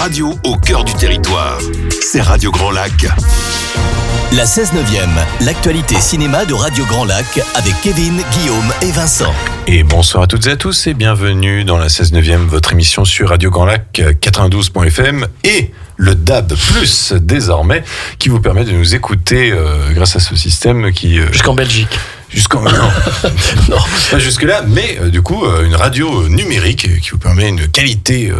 radio au cœur du territoire. C'est Radio Grand Lac. La 16/9e, l'actualité cinéma de Radio Grand Lac avec Kevin, Guillaume et Vincent. Et bonsoir à toutes et à tous et bienvenue dans la 16/9e, votre émission sur Radio Grand Lac 92.fm et le DAB+, désormais, qui vous permet de nous écouter grâce à ce système qui... Jusqu'en Belgique. Non, pas jusque-là, mais du coup, une radio numérique qui vous permet une qualité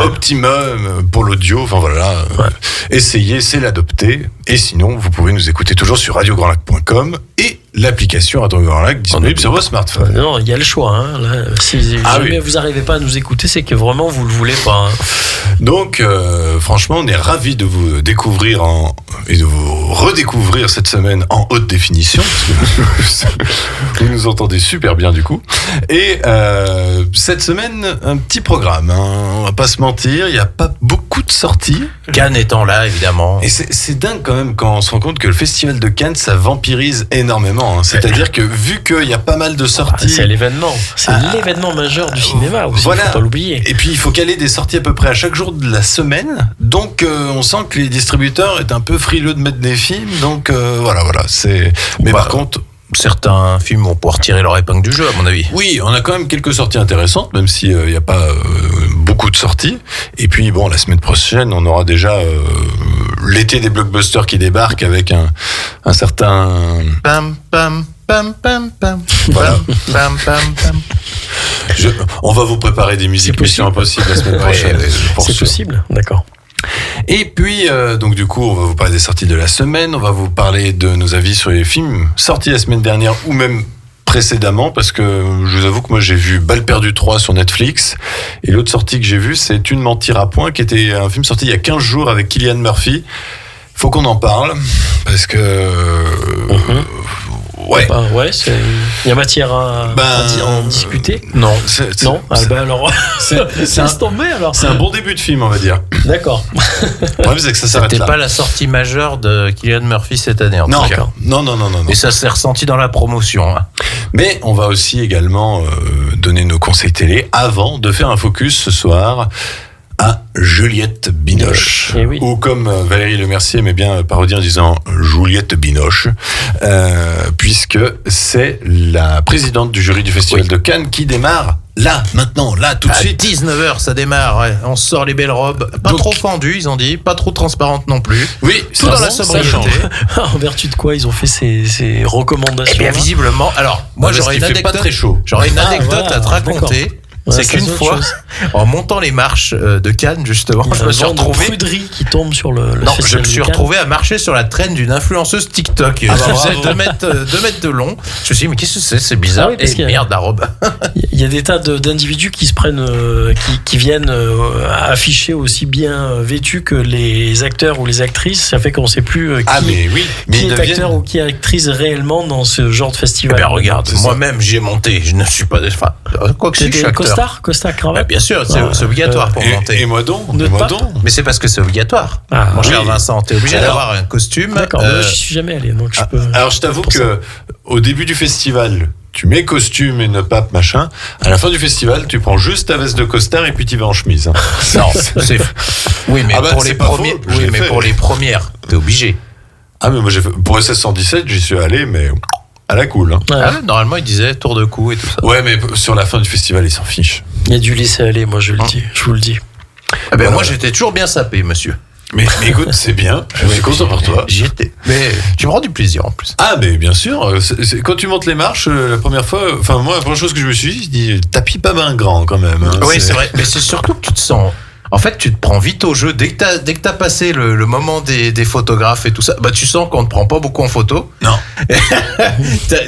optimum pour l'audio. Enfin voilà, essayez, c'est l'adopter. Et sinon, vous pouvez nous écouter toujours sur radiograndlac.com et l'application Radio Grand Lac disponible sur vos smartphones. Non, il y a le choix. Hein. Là, si jamais vous n'arrivez pas à nous écouter, c'est que vraiment vous le voulez pas. Hein. Donc, franchement, on est ravis de vous découvrir et de vous redécouvrir cette semaine en haute définition. Parce que vous nous entendez super bien du coup. Et cette semaine, un petit programme. Hein. On va pas se mentir, il n'y a pas beaucoup de sorties. Cannes étant là, évidemment. Et c'est dingue quand même quand on se rend compte que le festival de Cannes, ça vampirise énormément. Hein. C'est-à-dire que vu qu'il y a pas mal de sorties... c'est l'événement. C'est l'événement majeur du cinéma aussi, voilà. Faut pas l'oublier. Et puis il faut caler des sorties à peu près à chaque jour de la semaine. Donc on sent que les distributeurs est un peu frileux de mettre des films. Donc voilà. Mais par contre... Certains films vont pouvoir tirer leur épingle du jeu, à mon avis. Oui, on a quand même quelques sorties intéressantes, même s'il n'y a pas beaucoup de sorties. Et puis, bon, la semaine prochaine, on aura déjà l'été des blockbusters qui débarque avec un certain... Pam, pam, pam, pam, pam. Voilà. Pam, pam, pam. On va vous préparer des musiques Mission Impossible la semaine prochaine. C'est possible, d'accord. Et puis, donc du coup, on va vous parler des sorties de la semaine, on va vous parler de nos avis sur les films sortis la semaine dernière ou même précédemment, parce que je vous avoue que moi j'ai vu Balle perdue 3 sur Netflix, et l'autre sortie que j'ai vue, c'est Tu ne mentiras point, qui était un film sorti il y a 15 jours avec Cillian Murphy. Faut qu'on en parle, parce que... Ouais. Il y a matière à en discuter. Non. Alors, laisse tomber alors. C'est un bon début de film, on va dire. D'accord. Le problème, c'est que ça s'arrête là. C'était pas la sortie majeure de Cillian Murphy cette année, en tout cas. Non. Et ça s'est ressenti dans la promotion. Hein. Mais on va aussi également donner nos conseils télé avant de faire un focus ce soir à Juliette Binoche, oui. Ou comme Valérie Lemercier aimait bien parodier en disant Juliette Binoche, puisque c'est la présidente du jury du Festival de Cannes qui démarre là, maintenant, tout de suite. 19h, ça démarre, ouais. On sort les belles robes, pas trop fendues, ils ont dit, pas trop transparentes non plus. Oui, tout dans la sobriété. En vertu de quoi ils ont fait ces recommandations? Eh bien, visiblement, alors, moi j'aurais une anecdote, pas très chaud. J'aurais une anecdote à te raconter. D'accord. C'est qu'une fois, en montant les marches de Cannes, justement, je me suis retrouvé. Pruderie qui tombe sur le Non, je me suis retrouvé à marcher sur la traîne d'une influenceuse TikTok. Qui faisait 2 mètres de long. Je me suis dit, mais qu'est-ce que c'est bizarre. Et merde, la robe. Il y a des tas d'individus qui se prennent, qui viennent afficher aussi bien vêtus que les acteurs ou les actrices. Ça fait qu'on ne sait plus qui est acteur ou qui est actrice réellement dans ce genre de festival. Eh bien, regarde, moi-même, j'y ai monté. Je ne suis pas. Enfin, quoi que je suis acteur. Costard, cravate. Bien sûr, c'est obligatoire pour monter. Et moi donc. Mais c'est parce que c'est obligatoire. Mon cher Vincent, t'es obligé d'avoir un costume. D'accord, moi je suis jamais allé, donc je peux. Alors je t'avoue que au début du festival, tu mets costume et ne pape machin. À la fin du festival, tu prends juste ta veste de costard et puis tu vas en chemise. Hein. Non, c'est. Oui, mais pour les premiers. Oui, mais pour les premières, t'es obligé. Ah mais moi pour SS 117, j'y suis allé, mais. À la cool. Hein. Normalement, il disait tour de cou et tout ça. Ouais, mais sur la fin du festival, ils s'en fichent. Il y a dû laisser aller, moi je vous le dis. Moi, j'étais toujours bien sapé, monsieur. Mais écoute, c'est bien. Je suis content pour toi. J'y étais. Mais tu me rends du plaisir en plus. Ah, mais bien sûr. Quand tu montes les marches, la première fois, moi, la première chose que je me suis dit, je dis, tapis pas ben grand quand même. Hein, oui, c'est vrai. Mais c'est surtout que tu te sens. En fait, tu te prends vite au jeu. Dès que t'as passé le moment des photographes et tout ça, tu sens qu'on ne te prend pas beaucoup en photo. Non.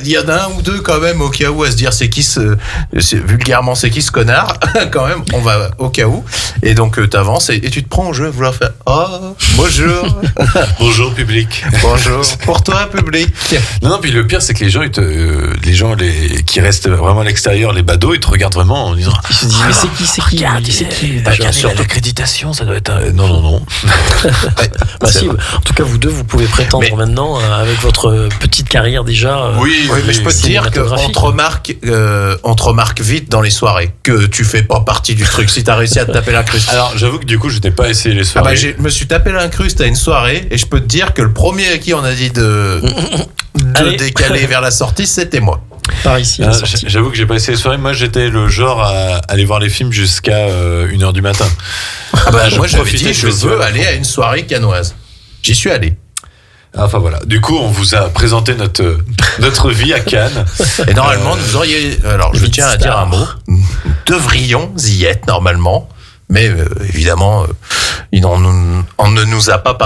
Il y en a un ou deux quand même au cas où à se dire vulgairement c'est qui ce connard. Quand même, on va au cas où. Et donc t'avances et tu te prends au jeu à vouloir faire bonjour. Bonjour public. Bonjour. Pour toi public. Non, puis le pire c'est que les gens qui restent vraiment à l'extérieur, les badauds, ils te regardent vraiment en disant. Ils se disent mais c'est qui Bien sûr, l'accréditation, ça doit être non. Si, en tout cas, vous deux, vous pouvez prétendre maintenant, avec votre petite carrière déjà. Oui, mais je peux te dire qu'on te remarque vite dans les soirées que tu fais pas partie du truc si t'as réussi à te taper l'incruste. Alors, j'avoue que du coup, je n'ai pas essayé les soirées. Je me suis tapé l'incruste à une soirée et je peux te dire que le premier à qui on a dit de décaler vers la sortie, c'était moi. Par ici, j'avoue que j'ai pas essayé les soirées. Moi, j'étais le genre à aller voir les films jusqu'à 1h du matin. Moi, j'avais dit, je veux aller à une soirée cannoise. J'y suis allé. Enfin voilà. Du coup, on vous a présenté notre vie à Cannes. Et normalement, vous auriez. Alors, je tiens à dire un mot. Nous devrions y être normalement. Mais évidemment, on ne nous a pas,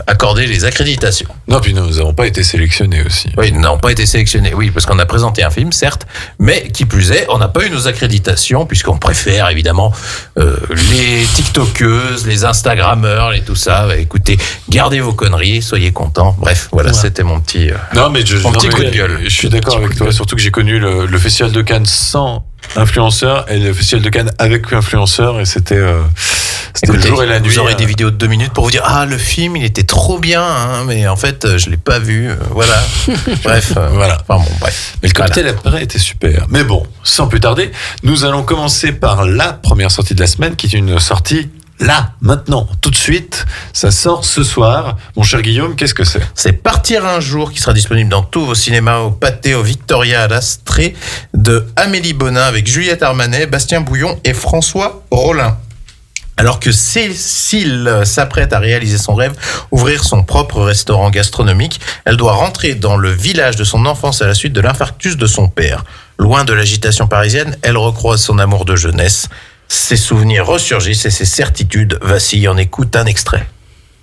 accordé les accréditations. Non, puis nous n'avons pas été sélectionnés aussi. Oui, nous n'avons pas été sélectionnés, oui, parce qu'on a présenté un film, certes, mais qui plus est, on n'a pas eu nos accréditations, puisqu'on préfère évidemment les TikTokeuses, les Instagrammeurs et tout ça. Écoutez, gardez vos conneries, soyez contents. Bref, voilà, c'était mon petit, petit coup de gueule. Je suis d'accord avec toi, surtout que j'ai connu le Festival de Cannes sans influenceur et le Festival de Cannes avec influenceur, et c'était le jour et la nuit. Vous aurez des vidéos de 2 minutes pour vous dire le film il était trop bien, hein, mais en fait je l'ai pas vu. Voilà. Bref, voilà. Enfin bon, bref. Mais le cocktail après était super. Mais bon, sans plus tarder, nous allons commencer par la première sortie de la semaine, qui est une sortie là, maintenant, tout de suite. Ça sort ce soir. Mon cher Guillaume, qu'est-ce que c'est ? C'est Partir un jour, qui sera disponible dans tous vos cinémas, au Pathé, au Victoria, à l'Astrée, de Amélie Bonin, avec Juliette Armanet, Bastien Bouillon et François Rollin. Alors que Cécile s'apprête à réaliser son rêve, ouvrir son propre restaurant gastronomique, elle doit rentrer dans le village de son enfance à la suite de l'infarctus de son père. Loin de l'agitation parisienne, elle recroise son amour de jeunesse. Ses souvenirs ressurgissent et ses certitudes vacillent. On écoute un extrait.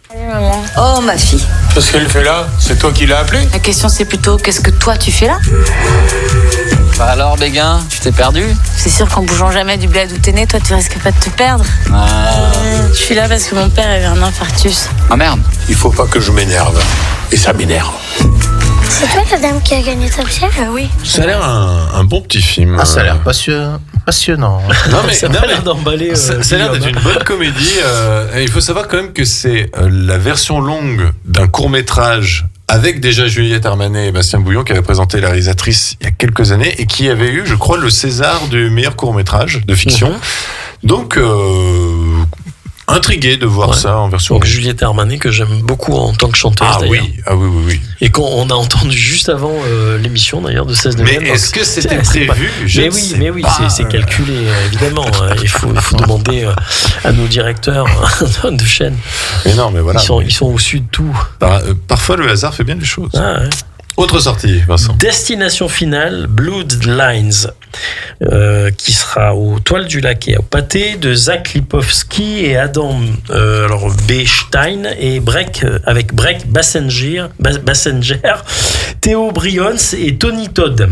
Salut maman. Oh ma fille. Qu'est-ce qu'elle fait là ? C'est toi qui l'as appelée ? La question c'est plutôt qu'est-ce que toi tu fais là ? Bah alors Béguin, tu t'es perdu ? C'est sûr qu'en bougeant jamais du bled où t'es né, toi tu risques pas de te perdre. Je suis là parce que mon père avait un infarctus. Ah merde. Il faut pas que je m'énerve. Et ça m'énerve. C'est toi la dame qui a gagné Top Chef ? Oui. Ça a l'air un bon petit film. Ça a l'air passionnant. Non mais ça a l'air d'emballer. Ça a l'air d'être une bonne comédie. Il faut savoir quand même que c'est la version longue d'un court-métrage avec déjà Juliette Armanet et Bastien Bouillon, qui avait présenté la réalisatrice il y a quelques années et qui avait eu, je crois, le César du meilleur court-métrage de fiction. Donc intrigué de voir ça en version. Donc Juliette Armanet, que j'aime beaucoup en tant que chanteuse d'ailleurs. Oui. Et qu'on a entendu juste avant l'émission d'ailleurs de 16 Mais est-ce que c'était prévu ? Mais oui, c'est calculé évidemment. Il faut demander à nos directeurs de chaîne. Mais non, mais voilà. Ils sont au-dessus de tout. Parfois le hasard fait bien les choses. Ah, ouais. Autre sortie, Vincent. Destination finale, Bloodlines, qui sera aux Toiles du Lac et au Pathé, de Zach Lipovski et Adam B. Stein, et avec Breck Bassenger, Théo Brions et Tony Todd.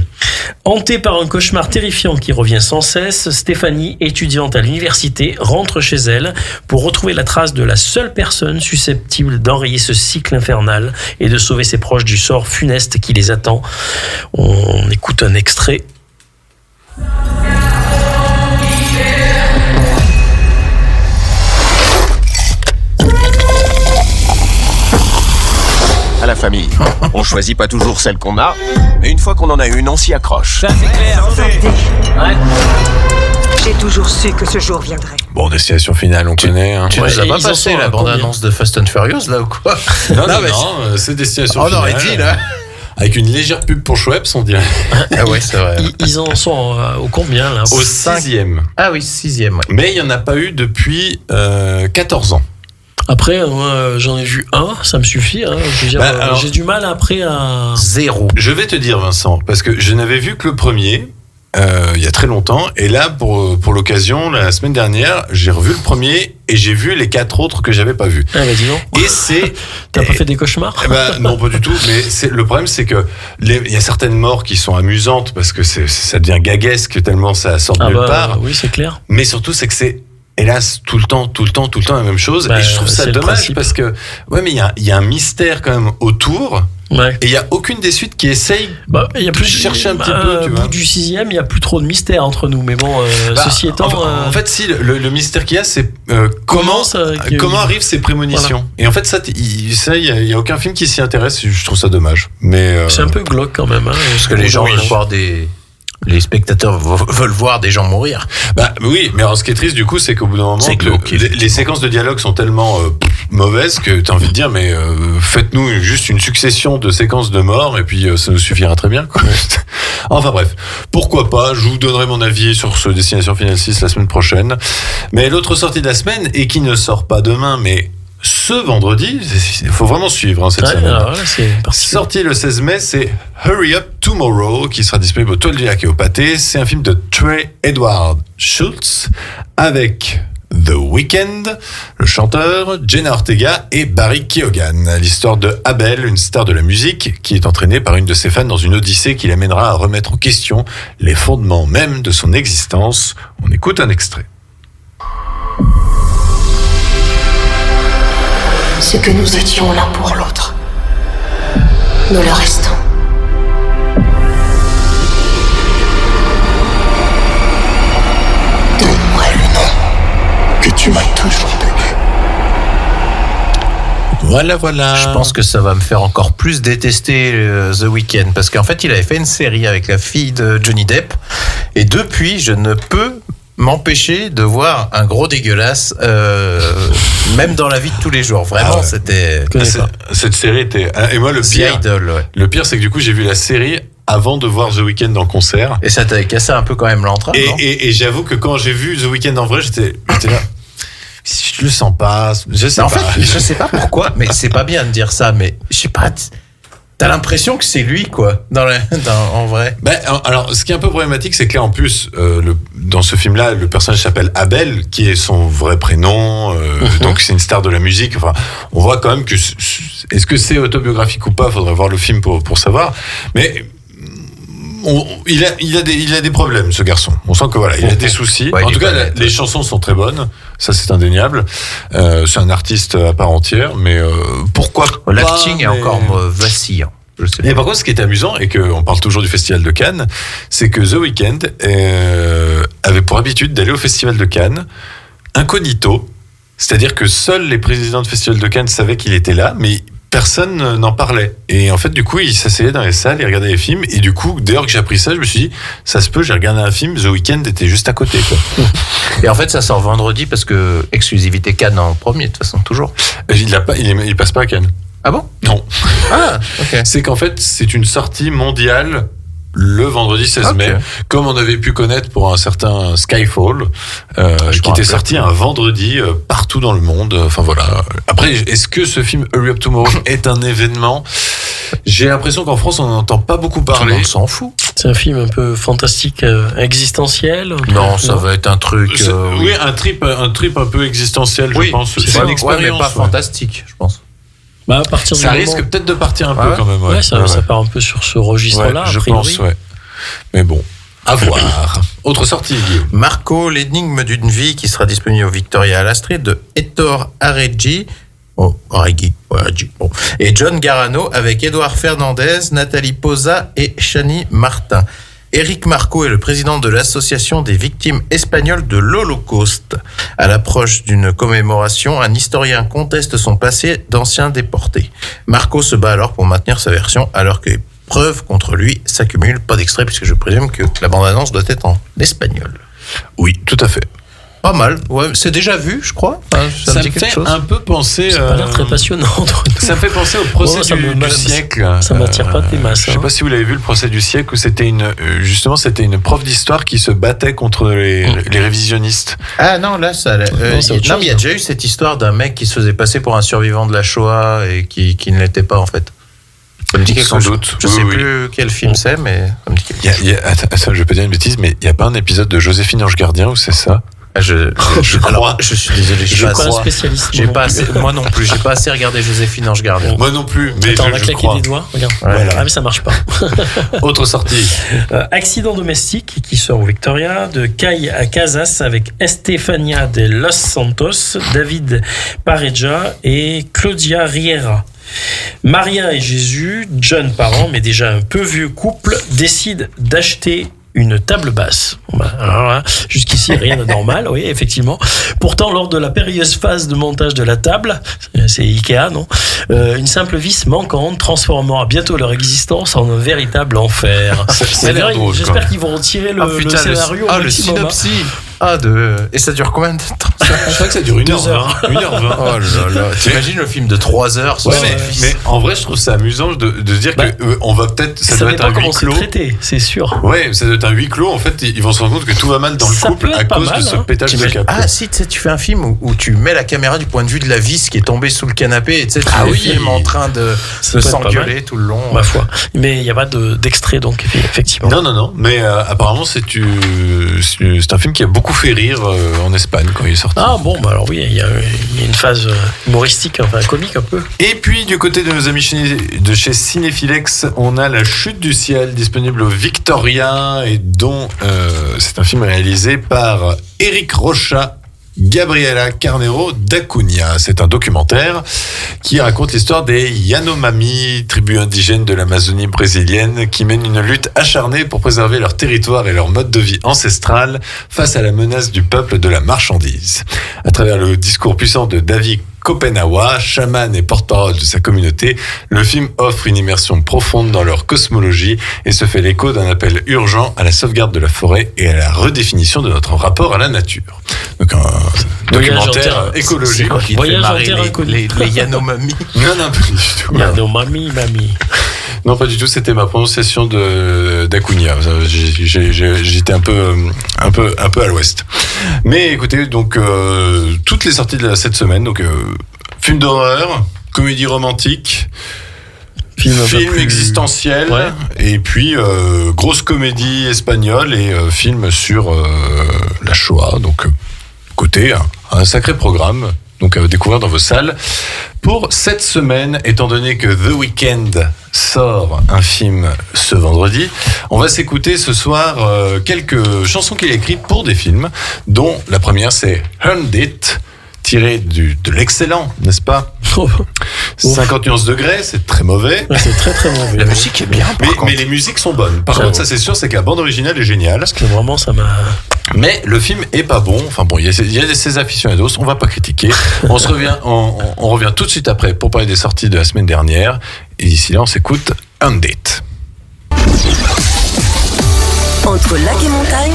Hantée par un cauchemar terrifiant qui revient sans cesse, Stéphanie, étudiante à l'université, rentre chez elle pour retrouver la trace de la seule personne susceptible d'enrayer ce cycle infernal et de sauver ses proches du sort funeste qui les attend. On écoute un extrait. À la famille, on choisit pas toujours celle qu'on a, mais une fois qu'on en a une, on s'y accroche. Ça c'est clair. Ouais. J'ai toujours su que ce jour viendrait. Bon, Destination finale, on connaît. Hein. Tu nous as pas passé la bande-annonce de Fast and Furious là ou quoi ? Non, c'est Destination finale. On aurait dit là. Avec une légère pub pour Schweppes, on dirait. Ah ouais, c'est vrai. Ils en sont au combien là ? Au 6e. Ah oui, 6e. Ouais. Mais il n'y en a pas eu depuis 14 ans. Après, moi, j'en ai vu un, ça me suffit. Hein. Je veux dire, j'ai du mal après à... 0. Je vais te dire, Vincent, parce que je n'avais vu que le premier il y a très longtemps. Et là, pour l'occasion, la semaine dernière, j'ai revu le premier et j'ai vu les 4 autres que j'avais pas vus. Ah bah dis donc. Et c'est... T'as pas fait des cauchemars ? Non, pas du tout. Mais le problème, c'est que il y a certaines morts qui sont amusantes parce que ça devient gaguesque tellement ça sort de nulle part. Oui, c'est clair. Mais surtout, c'est que c'est... hélas, tout le temps la même chose. Et je trouve ça dommage parce que, mais il y a un mystère quand même autour. Ouais. Et il y a aucune des suites qui essaye de chercher un petit peu. Au bout du 6e, il y a plus trop de mystère entre nous. Mais bon, ceci étant, en fait, si le mystère qu'il y a, c'est comment arrivent ces prémonitions. Voilà. Et en fait, il y a aucun film qui s'y intéresse. Je trouve ça dommage. Mais c'est un peu glauque quand même. Parce que les gens veulent voir les spectateurs veulent voir des gens mourir. Oui, mais alors ce qui est triste du coup, c'est qu'au bout d'un moment, les séquences de dialogue sont tellement mauvaises que tu as envie de dire, mais faites-nous juste une succession de séquences de mort et puis ça nous suffira très bien. Quoi. Enfin bref, pourquoi pas, je vous donnerai mon avis sur ce Destination Finale 6 la semaine prochaine. Mais l'autre sortie de la semaine, et qui ne sort pas demain, mais ce vendredi, il faut vraiment suivre cette semaine. Alors là, c'est sorti le 16 mai, c'est Hurry Up Tomorrow, qui sera disponible au Toile du Lac et au Pâté. C'est un film de Trey Edward Schultz avec The Weeknd, le chanteur, Jenna Ortega et Barry Keoghan. L'histoire de Abel, une star de la musique, qui est entraînée par une de ses fans dans une odyssée qui l'amènera à remettre en question les fondements même de son existence. On écoute un extrait. Ce que nous étions l'un pour l'autre, nous le restons. Donne-moi le nom que tu m'as toujours donné. Voilà. Je pense que ça va me faire encore plus détester The Weeknd, parce qu'en fait, il avait fait une série avec la fille de Johnny Depp, et depuis, je ne peux m'empêcher de voir un gros dégueulasse, même dans la vie de tous les jours. Vraiment, c'était. Cette série était. Et moi, le pire, c'est que du coup, j'ai vu la série avant de voir The Weeknd en concert. Et ça t'avait cassé un peu quand même l'entrain. Et j'avoue que quand j'ai vu The Weeknd en vrai, j'étais là. Je le sens pas. Je sais pas pourquoi, mais c'est pas bien de dire ça, mais je sais pas. T'as l'impression que c'est lui, quoi, en vrai. Alors, ce qui est un peu problématique, c'est que là, en plus, dans ce film-là, le personnage s'appelle Abel, qui est son vrai prénom. Donc, c'est une star de la musique. Enfin, on voit quand même que est-ce que c'est autobiographique ou pas? Faudrait voir le film pour savoir. Mais il a des problèmes, ce garçon. On sent que il a des soucis. Ouais, en tout cas, les chansons sont très bonnes. Ça, c'est indéniable. C'est un artiste à part entière, mais pourquoi pas? L'acting est encore vacillant. Et par contre, ce qui est amusant, et qu'on parle toujours du Festival de Cannes, c'est que The Weeknd avait pour habitude d'aller au Festival de Cannes incognito. C'est-à-dire que seuls les présidents de Festival de Cannes savaient qu'il était là, mais personne n'en parlait. Et en fait, du coup, il s'asseyait dans les salles, il regardait les films. Et du coup, dès lors que j'ai appris ça, je me suis dit, ça se peut, j'ai regardé un film, The Weeknd était juste à côté, quoi. Et en fait, ça sort vendredi parce que exclusivité Cannes en premier, de toute façon, toujours. Il passe pas à Cannes. Ah bon? Non. Ah, ok. C'est qu'en fait, c'est une sortie mondiale le vendredi 16 mai, comme on avait pu connaître pour un certain Skyfall, qui était sorti un vendredi partout dans le monde. Enfin voilà. Après, est-ce que ce film Hurry Up Tomorrow est un événement? J'ai l'impression qu'en France, on n'en entend pas beaucoup parler. Tout le monde s'en fout. C'est un film un peu fantastique, existentiel. Non, ça va être un truc. Oui, un trip un peu existentiel, je pense. C'est une expérience, mais pas fantastique, je pense. À partir ça risque peut-être de partir un peu quand même. Ouais, ça part un peu sur ce registre-là. Je pense, Mais bon, à voir. Autre sortie, Guillaume. Marco, l'énigme d'une vie, qui sera disponible au Victoria à la Street, de Ettore Arregui. Et John Garano, avec Edouard Fernandez, Nathalie Poza et Chani Martin. Éric Marco est le président de l'Association des victimes espagnoles de l'Holocauste. À l'approche d'une commémoration, un historien conteste son passé d'ancien déporté. Marco se bat alors pour maintenir sa version, alors que les preuves contre lui s'accumulent. Pas d'extrait, puisque je présume que la bande-annonce doit être en espagnol. Oui, tout à fait. Pas mal, c'est déjà vu, je crois. Ça me fait un peu penser. C'est pas l'air très passionnant. Ça me fait penser au procès du siècle. Ça m'attire pas des masses. Je sais pas si vous l'avez vu, le procès du siècle, où c'était une prof d'histoire qui se battait contre les révisionnistes. Ah non, là, mais il y a déjà eu cette histoire d'un mec qui se faisait passer pour un survivant de la Shoah et qui ne l'était pas en fait. Ça me dit quelque chose. Doute. Je sais plus quel film c'est, mais ça me dit quelque chose. Attends, je vais pas dire une bêtise, mais il y a pas un épisode de Joséphine Ange Gardien où c'est ça? Je crois. Alors, je suis désolé, je suis pas un spécialiste. Moi non plus, j'ai pas assez regardé Joséphine Ange Gardien. Moi non plus, mais on va claquer des doigts. Regarde. Voilà. Ah mais ça marche pas. Autre sortie. Accident domestique qui sort au Victoria, de Kai Casas avec Estefania de Los Santos, David Pareja et Claudia Riera. Maria et Jésus, jeunes parents mais déjà un peu vieux couple, décident d'acheter une table basse. Alors là, jusqu'ici, rien d'anormal, oui, effectivement. Pourtant, lors de la périlleuse phase de montage de la table, c'est Ikea, non ? Une simple vis manquante transformera bientôt leur existence en un véritable enfer. J'espère qu'ils vont retirer le scénario. Le synopsis. Et ça dure combien de temps? Je crois que ça dure 1h20. 1h20. Oh là là. T'imagines le film de 3 heures? Mais en vrai, je trouve ça amusant de se dire que on va peut-être. Ça doit être un huis clos. C'est sûr. Ouais, ça doit être un huis clos. En fait, ils vont se rendre compte que tout va mal dans le couple à cause de ce pétage de câble. Ah, si, tu fais un film où tu mets la caméra du point de vue de la vis qui est tombée sous le canapé et tu filmes en train de s'engueuler tout le long. Ma foi. Mais il n'y a pas d'extrait, donc, effectivement. Non. Mais apparemment, c'est un film qui a beaucoup fait rire en Espagne quand il est sorti. Ah bon, alors oui, il y a une phase humoristique, enfin comique un peu. Et puis du côté de nos amis de chez Cinéphilex, on a La Chute du ciel, disponible au Victoria, et dont c'est un film réalisé par Eric Rocha, Gabriela Carneiro d'Acunha. C'est un documentaire qui raconte l'histoire des Yanomami, tribu indigène de l'Amazonie brésilienne, qui mènent une lutte acharnée pour préserver leur territoire et leur mode de vie ancestral face à la menace du peuple de la marchandise. À travers le discours puissant de David Kopenawa, chaman et porte-parole de sa communauté, le film offre une immersion profonde dans leur cosmologie et se fait l'écho d'un appel urgent à la sauvegarde de la forêt et à la redéfinition de notre rapport à la nature. Donc un documentaire écologique. Voyage en terre inconnue. Les Yanomami. Non, pas du tout. Yanomami, mamie. Non, pas du tout, c'était ma prononciation d'Acunha. J'étais un peu à l'ouest. Mais écoutez, donc toutes les sorties de cette semaine, donc film d'horreur, comédie romantique, film existentiel, et puis grosse comédie espagnole et film sur la Shoah. Donc côté un sacré programme. Donc à découvrir dans vos salles. Pour cette semaine, étant donné que The Weeknd sort un film ce vendredi, on va s'écouter ce soir quelques chansons qu'il a écrites pour des films, dont la première c'est Earned It, tiré de l'excellent, n'est-ce pas? 50 nuances degrés, c'est très mauvais. C'est très mauvais. La musique est bien, mais les musiques sont bonnes. Par contre, ça c'est sûr, c'est que la bande originale est géniale. Parce que vraiment, ça m'a... Mais le film est pas bon. Enfin bon, il y a ses aficionados, on va pas critiquer. On revient tout de suite après pour parler des sorties de la semaine dernière. Et d'ici là, on s'écoute Earned It. Entre lac et montagne,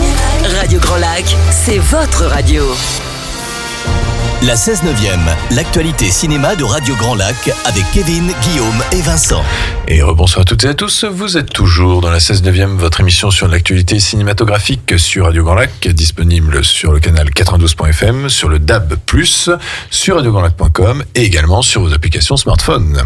Radio Grand Lac, c'est votre radio. La 16/9e, l'actualité cinéma de Radio Grand Lac avec Kevin, Guillaume et Vincent. Et rebonsoir à toutes et à tous, vous êtes toujours dans la 16/9e, votre émission sur l'actualité cinématographique sur Radio Grand Lac, disponible sur le canal 92.fm, sur le DAB+, sur radiograndlac.com et également sur vos applications smartphone.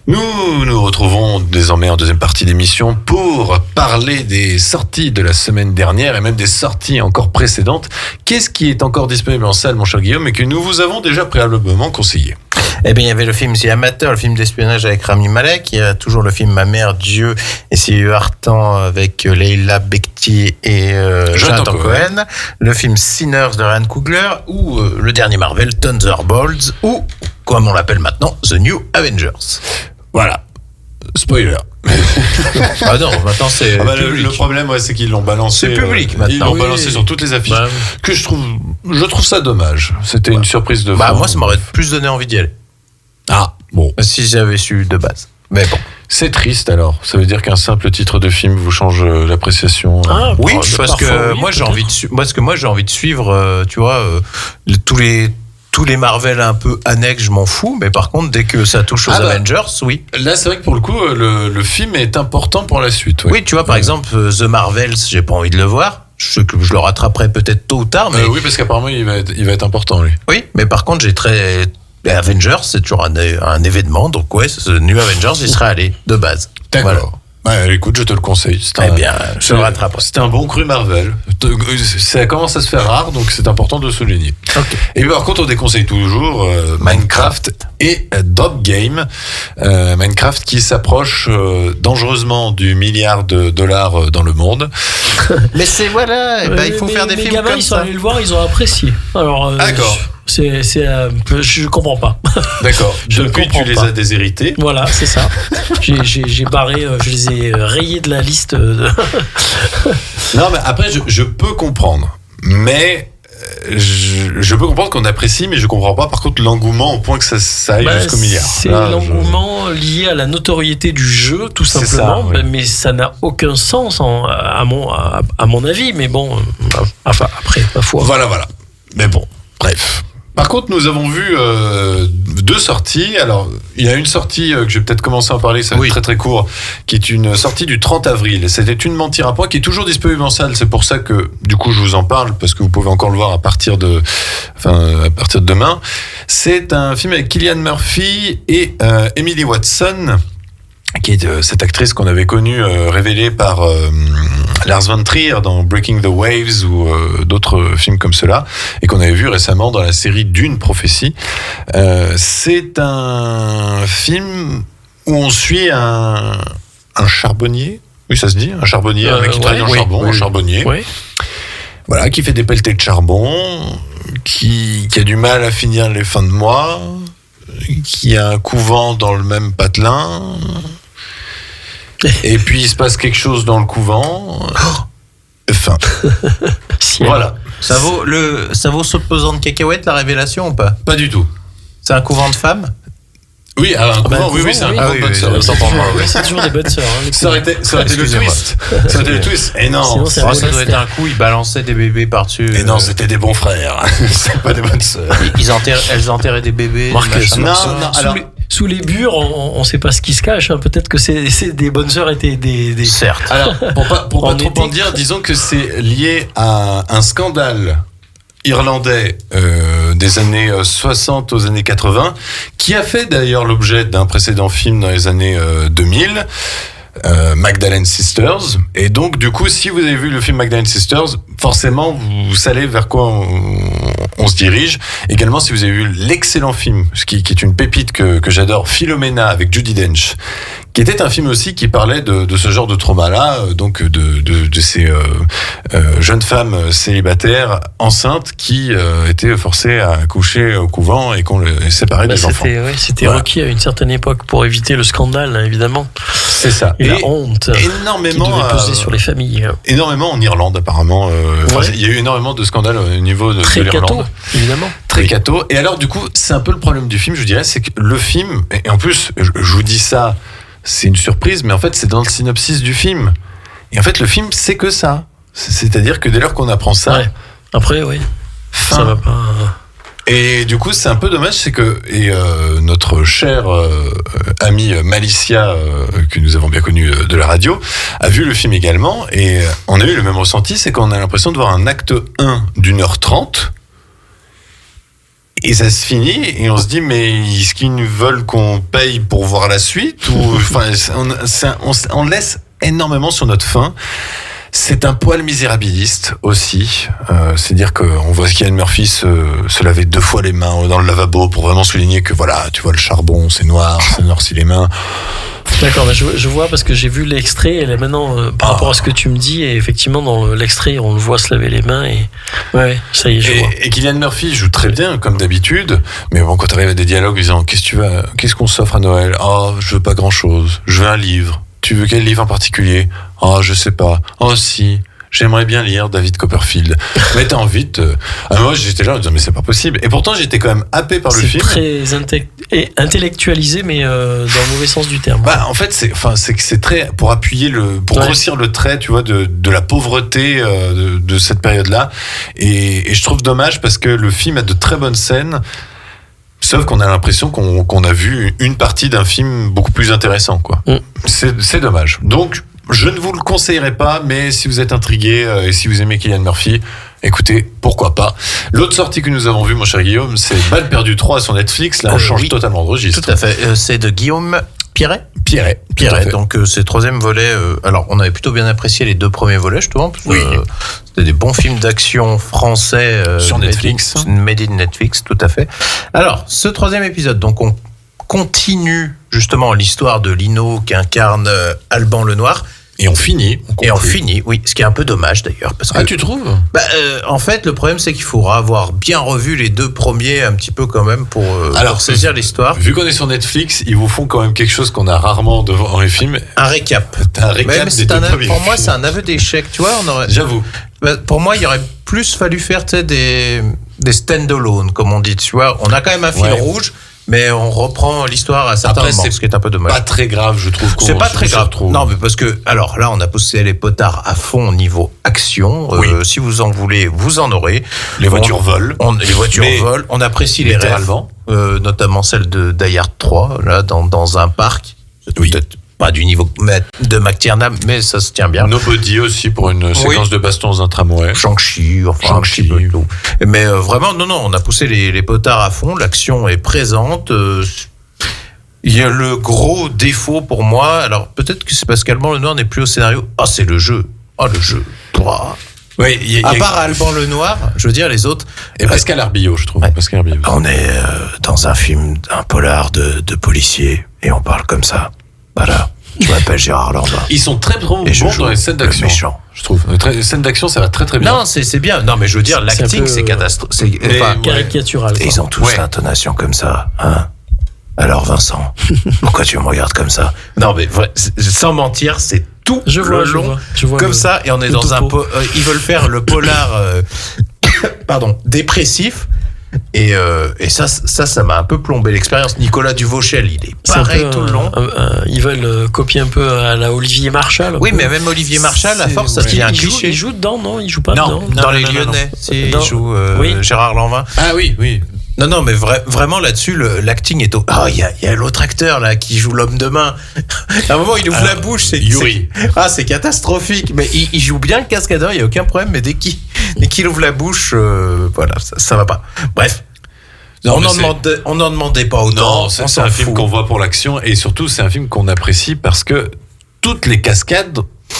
Nous nous retrouvons désormais en deuxième partie d'émission pour parler des sorties de la semaine dernière et même des sorties encore précédentes. Qu'est-ce qui est encore disponible en salle, mon cher Guillaume, et que nous vous avons déjà préalablement conseillé? Eh bien, il y avait le film The Amateur, le film d'espionnage avec Rami Malek. Il y a toujours le film Ma mère, Dieu et ses Hartan avec Leila Bekti et Jonathan Cohen. Le film Sinners de Ryan Coogler ou le dernier Marvel, Thunderbolts, ou comme on l'appelle maintenant, The New Avengers. Voilà. Spoiler. Ah non, maintenant c'est le problème, c'est qu'ils l'ont balancé. C'est public maintenant. Ils l'ont balancé sur toutes les affiches. Que je trouve ça dommage. C'était une surprise de fin. Moi, ça m'aurait plus donné envie d'y aller. Ah, bon. Si j'avais su de base. Mais bon. C'est triste alors. Ça veut dire qu'un simple titre de film vous change l'appréciation. Ah, oui, parce que moi j'ai envie de suivre, tu vois, tous les Marvel un peu annexes, je m'en fous, mais par contre, dès que ça touche aux Avengers, oui. Là, c'est vrai que pour le coup, le film est important pour la suite. Oui, tu vois, par exemple, The Marvels, j'ai pas envie de le voir. Je le rattraperai peut-être tôt ou tard, mais... oui, parce qu'apparemment, il va être important, lui. Oui, mais par contre, Avengers, c'est toujours un événement, donc ouais, ce New Avengers, il serait allé, de base. D'accord. Voilà. Écoute, je te le conseille. Je le rattraperai. C'était un bon cru Marvel. Ça commence à se faire rare, donc c'est important de souligner. Okay. Et par contre, on déconseille toujours Minecraft et Drop Game. Minecraft qui s'approche dangereusement du $1 milliard dans le monde. Mais c'est il faut faire des films gamins, comme ils ça. sont allés le voir, ils ont apprécié. Alors, d'accord. je comprends pas. D'accord. Depuis, tu les as déshérités. Voilà, c'est ça. J'ai barré, je les ai rayés de la liste. Non, mais après, je peux comprendre. Mais je peux comprendre qu'on apprécie, mais je comprends pas par contre l'engouement au point que ça aille jusqu'au milliard. C'est l'engouement lié à la notoriété du jeu, tout simplement. Ça, oui. Mais ça n'a aucun sens à mon avis. Mais bon, enfin, après, ma foi. Voilà. Mais bon, bref. Par contre, nous avons vu 2 sorties. Alors, il y a une sortie que je vais peut-être commencer à en parler, ça va être très très court, qui est une sortie du 30 avril. C'était Une mentir à point, qui est toujours disponible en salle. C'est pour ça que, du coup, je vous en parle, parce que vous pouvez encore le voir à partir de demain. C'est un film avec Cillian Murphy et Emily Watson, qui est cette actrice qu'on avait connue, révélée par Lars von Trier dans Breaking the Waves ou d'autres films comme cela, et qu'on avait vu récemment dans la série Dune Prophétie. C'est un film où on suit un charbonnier. Oui, ça se dit, un charbonnier, un mec qui travaille dans le charbon, un charbonnier. Oui. Voilà, qui fait des pelletés de charbon, qui a du mal à finir les fins de mois, qui a un couvent dans le même patelin. Et puis il se passe quelque chose dans le couvent. Enfin, voilà. Ça vaut ce pesant de cacahuètes, la révélation, ou pas? Pas du tout. C'est un couvent de femmes? Oui, un couvent, oui, c'est un couvent de bonnes sœurs. C'est toujours des bonnes sœurs. Ça aurait été le twist. Ça aurait été le twist. Et non, ça doit être un coup, ils balançaient des bébés par-dessus. Et non, c'était des bons frères. C'est pas des bonnes sœurs. Elles enterraient des bébés. Sous les bures, on ne sait pas ce qui se cache. Hein. Peut-être que c'est des bonnes sœurs étaient des... Certes. Alors, pour pas trop en dire, disons que c'est lié à un scandale irlandais des années 60 aux années 80, qui a fait d'ailleurs l'objet d'un précédent film dans les années 2000, Magdalene Sisters. Et donc, du coup, si vous avez vu le film Magdalene Sisters, forcément, vous savez vers quoi on se dirige. Également, si vous avez vu l'excellent film, qui est une pépite que j'adore, Philomena, avec Judi Dench, qui était un film aussi qui parlait de ce genre de trauma-là, donc de ces jeunes femmes célibataires enceintes qui étaient forcées à accoucher au couvent et qu'on les séparait des enfants. C'était requis à une certaine époque pour éviter le scandale, hein, évidemment. C'est ça. Et la honte énormément, qui devait peser sur les familles. Énormément en Irlande, apparemment. Il y a eu énormément de scandales au niveau de l'Irlande. Catho, évidemment. Très catho. Et alors, du coup, c'est un peu le problème du film, je dirais, c'est que le film, et en plus, je vous dis ça, c'est une surprise, mais en fait, c'est dans le synopsis du film. Et en fait, le film, c'est que ça. C'est-à-dire que dès lors qu'on apprend ça... Ouais. Après, oui. Ça va pas... Et du coup, c'est un peu dommage, c'est que notre chère amie Malicia, que nous avons bien connue de la radio, a vu le film également, et on a eu le même ressenti, c'est qu'on a l'impression de voir un acte 1 d'1h30, et ça se finit, et on se dit, mais est-ce qu'ils veulent qu'on paye pour voir la suite, ou enfin, on laisse énormément sur notre faim. C'est un poil misérabiliste aussi. C'est-à-dire qu'on voit Cillian Murphy se laver 2 fois les mains dans le lavabo pour vraiment souligner que voilà, tu vois le charbon, c'est noir, ça noircit les mains. D'accord, je vois parce que j'ai vu l'extrait et là maintenant, par rapport à ce que tu me dis, et effectivement dans l'extrait, on le voit se laver les mains et ouais, ça y est, je vois. Et Cillian Murphy joue très bien comme d'habitude, mais bon, quand tu arrives à des dialogues disant qu'est-ce qu'on s'offre à Noël? Je veux pas grand-chose, je veux un livre. Tu veux quel livre en particulier? Je sais pas. Si, j'aimerais bien lire David Copperfield. Mais t'as envie de... moi, j'étais là en disant, mais c'est pas possible. Et pourtant, j'étais quand même happé par le film. C'est très intellectualisé, mais dans le mauvais sens du terme. En fait, c'est que c'est très... Pour appuyer pour grossir le trait, tu vois, de la pauvreté de cette période-là. Et je trouve dommage parce que le film a de très bonnes scènes. Sauf qu'on a l'impression qu'on a vu une partie d'un film beaucoup plus intéressant, quoi. C'est dommage. Donc, je ne vous le conseillerais pas, mais si vous êtes intrigué et si vous aimez Cillian Murphy, écoutez, pourquoi pas. L'autre sortie que nous avons vue, mon cher Guillaume, c'est Balle perdue 3 sur Netflix. Là, on change totalement de registre. Tout à fait. C'est de Guillaume Pierret. Donc c'est le 3e volet. Alors on avait plutôt bien apprécié les 2 premiers volets, justement. C'était des bons films d'action français sur Netflix. Made in Netflix, tout à fait. Alors ce 3e épisode, donc on continue justement l'histoire de Lino qui incarne Alban Lenoir. Et on finit. Oui. Ce qui est un peu dommage d'ailleurs. Parce que, tu trouves ? En fait, le problème, c'est qu'il faudra avoir bien revu les 2 premiers un petit peu quand même pour saisir l'histoire. Vu qu'on est sur Netflix, ils vous font quand même quelque chose qu'on a rarement dans les films. Un récap. Des 2 premiers pour moi, films. c'est un aveu d'échec. Tu vois, J'avoue. Pour moi, il y aurait plus fallu faire des stand-alone, comme on dit. Tu vois, on a quand même un fil rouge. Mais on reprend l'histoire à certains moments, ce qui est un peu dommage. Pas très grave, je trouve. C'est pas très grave. Non, mais parce que, alors là, on a poussé les potards à fond au niveau action. Si vous en voulez, vous en aurez. Les voitures volent. Les voitures volent. On apprécie les rêves, notamment celle de Die Hard 3, là, dans un parc. Peut-être pas du niveau de McTiernan, mais ça se tient bien. Nobody aussi pour une séquence de baston dans un tramway. Shang-Chi, un petit peu tout. Mais vraiment, non, on a poussé les potards à fond. L'action est présente. Il y a le gros défaut pour moi. Alors peut-être que c'est parce qu'Alban Lenoir n'est plus au scénario. C'est le jeu. Le jeu. Oui, à part Alban Lenoir, je veux dire les autres. Et Pascal Arbillot, je trouve. Pascal Arbillot. On est dans un film, un polar de policiers, et on parle comme ça. Voilà. Je m'appelle Gérard Lanvin. Ils sont très bons dans les scènes d'action. Je trouve. Les scènes d'action, ça va très très bien. Non, c'est bien. Non, mais je veux dire, l'acting, c'est catastrophique. Caricatural. Ils ont tous l'intonation comme ça, hein. Alors Vincent, pourquoi tu me regardes comme ça ? Non, mais sans mentir, c'est tout je vois comme ça, et on est dans un ils veulent faire le polar dépressif. Et ça m'a un peu plombé l'expérience. Nicolas Duvauchel, il est pareil tout le long. Ils veulent copier un peu à la Olivier Marchal. Oui, mais même Olivier Marchal, à force, ça devient un cliché. Il joue dedans, non ? Il joue pas dedans. Dans Les Lyonnais, il joue Gérard Lanvin. Ah oui. Non, mais vraiment là-dessus, l'acting est au. Il y a l'autre acteur là qui joue l'homme de main. À un moment, il ouvre la bouche, c'est Yuri. C'est catastrophique. Mais il joue bien le cascadeur, il y a aucun problème. Mais dès qu'il ouvre la bouche, voilà, ça va pas. Bref. Non, on n'en demandait pas autant. Non, c'est un film qu'on voit pour l'action, et surtout c'est un film qu'on apprécie parce que toutes les cascades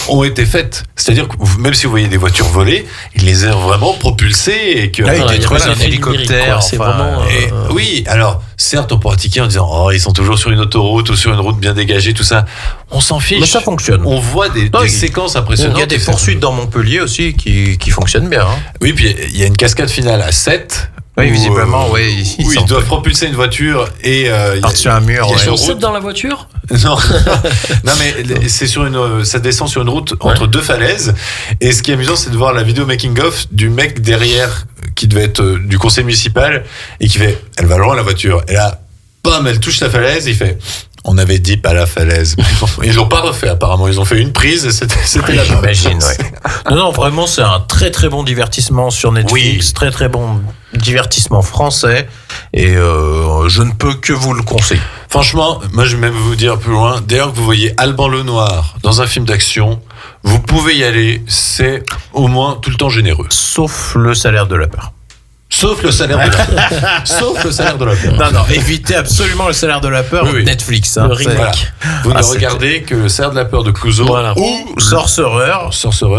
ont été faites. C'est-à-dire que même si vous voyez des voitures voler, ils les ont vraiment propulsées et que ils détruisent un hélicoptère. C'est vraiment. Oui, alors certes, on pourra tiquer en disant ils sont toujours sur une autoroute ou sur une route bien dégagée, tout ça. On s'en fiche. Mais ça fonctionne. On voit des séquences impressionnantes. Il y a des poursuites dans Montpellier aussi qui fonctionnent bien. Hein. Oui, puis il y a une cascade finale à 7. Oui, visiblement, ils doivent propulser une voiture et sur un mur. Ils sont 7 dans la voiture ? Non, mais c'est ça descend sur une route entre 2 falaises. Et ce qui est amusant, c'est de voir la vidéo making of du mec derrière qui devait être du conseil municipal et qui fait, elle va loin la voiture. Et là, bam, elle touche la falaise. Et il fait, on avait dit pas la falaise. Ils l'ont pas refait apparemment. Ils ont fait une prise et c'était la j'imagine. Non, vraiment, c'est un très très bon divertissement sur Netflix, très très bon divertissement français, et je ne peux que vous le conseiller. Franchement, moi je vais même vous dire plus loin. Dès lors que vous voyez Alban Lenoir dans un film d'action, vous pouvez y aller. C'est au moins tout le temps généreux. Sauf le salaire de la peur. Sauf le salaire de la peur. Sauf le salaire de la peur. Non, évitez absolument le salaire de la peur. Netflix. Hein, le remake. Voilà. Vous ne regardez que le salaire de la peur de Clouseau ou Sorcereur.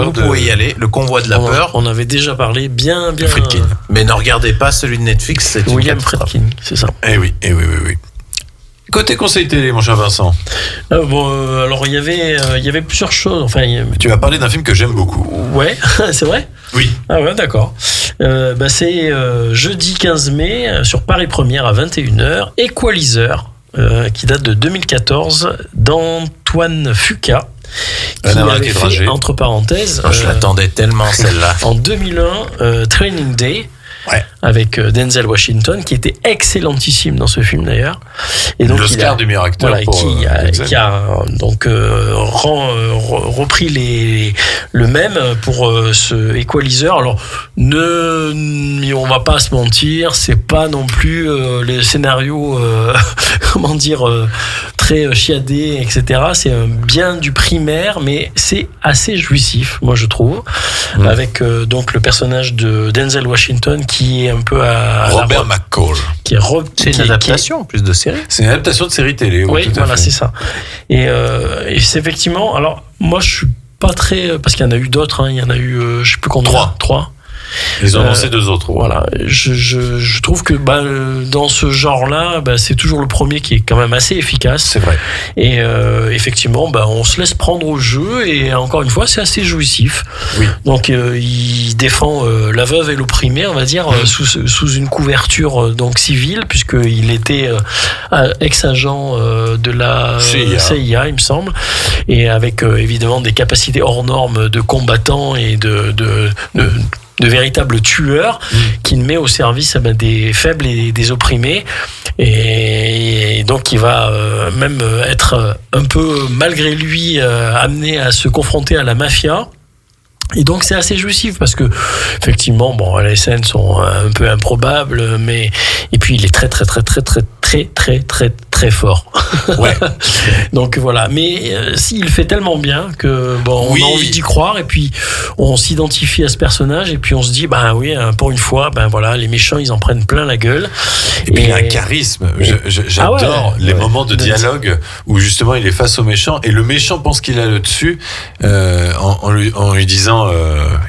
Vous pouvez y aller. Le convoi de la peur. On avait déjà parlé bien. Friedkin. Mais ne regardez pas celui de Netflix. C'est William Friedkin, c'est ça. Eh oui. Côté conseil télé, mon cher Vincent. Alors il y avait plusieurs choses. Tu vas parler d'un film que j'aime beaucoup. Ouais, c'est vrai ? Oui. Ah ouais, d'accord. C'est jeudi 15 mai sur Paris Première à 21h. Equalizer, qui date de 2014, d'Antoine Fuqua. Qui avait fait, entre parenthèses, je l'attendais tellement celle-là. En 2001, Training Day. Ouais. Avec Denzel Washington, qui était excellentissime dans ce film d'ailleurs. Et donc l'Oscar du meilleur acteur qui a donc repris le même pour ce Equalizer. Alors on va pas se mentir, c'est pas non plus les scénarios très chiadés, etc. C'est bien du primaire, mais c'est assez jouissif, moi je trouve, avec donc le personnage de Denzel Washington qui est un peu à Robert McCall. C'est une adaptation en plus de série. C'est une adaptation de série télé. Oui, voilà, c'est ça. Et c'est effectivement. Alors, moi, je suis pas très. Parce qu'il y en a eu d'autres. Il y en a eu, je sais plus combien. 3. Ils ont lancé 2 autres. Voilà, je trouve que dans ce genre-là, c'est toujours le premier qui est quand même assez efficace. C'est vrai. Et effectivement, on se laisse prendre au jeu et encore une fois, c'est assez jouissif. Oui. Donc il défend la veuve et l'opprimé, on va dire, sous une couverture donc civile, puisqu'il était ex-agent de la CIA, il me semble, et avec évidemment des capacités hors normes de combattant et de véritables tueurs qu'il met au service des faibles et des opprimés, et donc il va même être un peu malgré lui amené à se confronter à la mafia. Et donc c'est assez jouissif parce que effectivement les scènes sont un peu improbables, mais et puis il est très fort. Ouais. Donc voilà, mais il fait tellement bien que on a envie d'y croire, et puis on s'identifie à ce personnage, et puis on se dit pour une fois les méchants ils en prennent plein la gueule. Et puis il a un charisme. J'adore les moments de dialogue où justement il est face au méchant et le méchant pense qu'il a le dessus en lui disant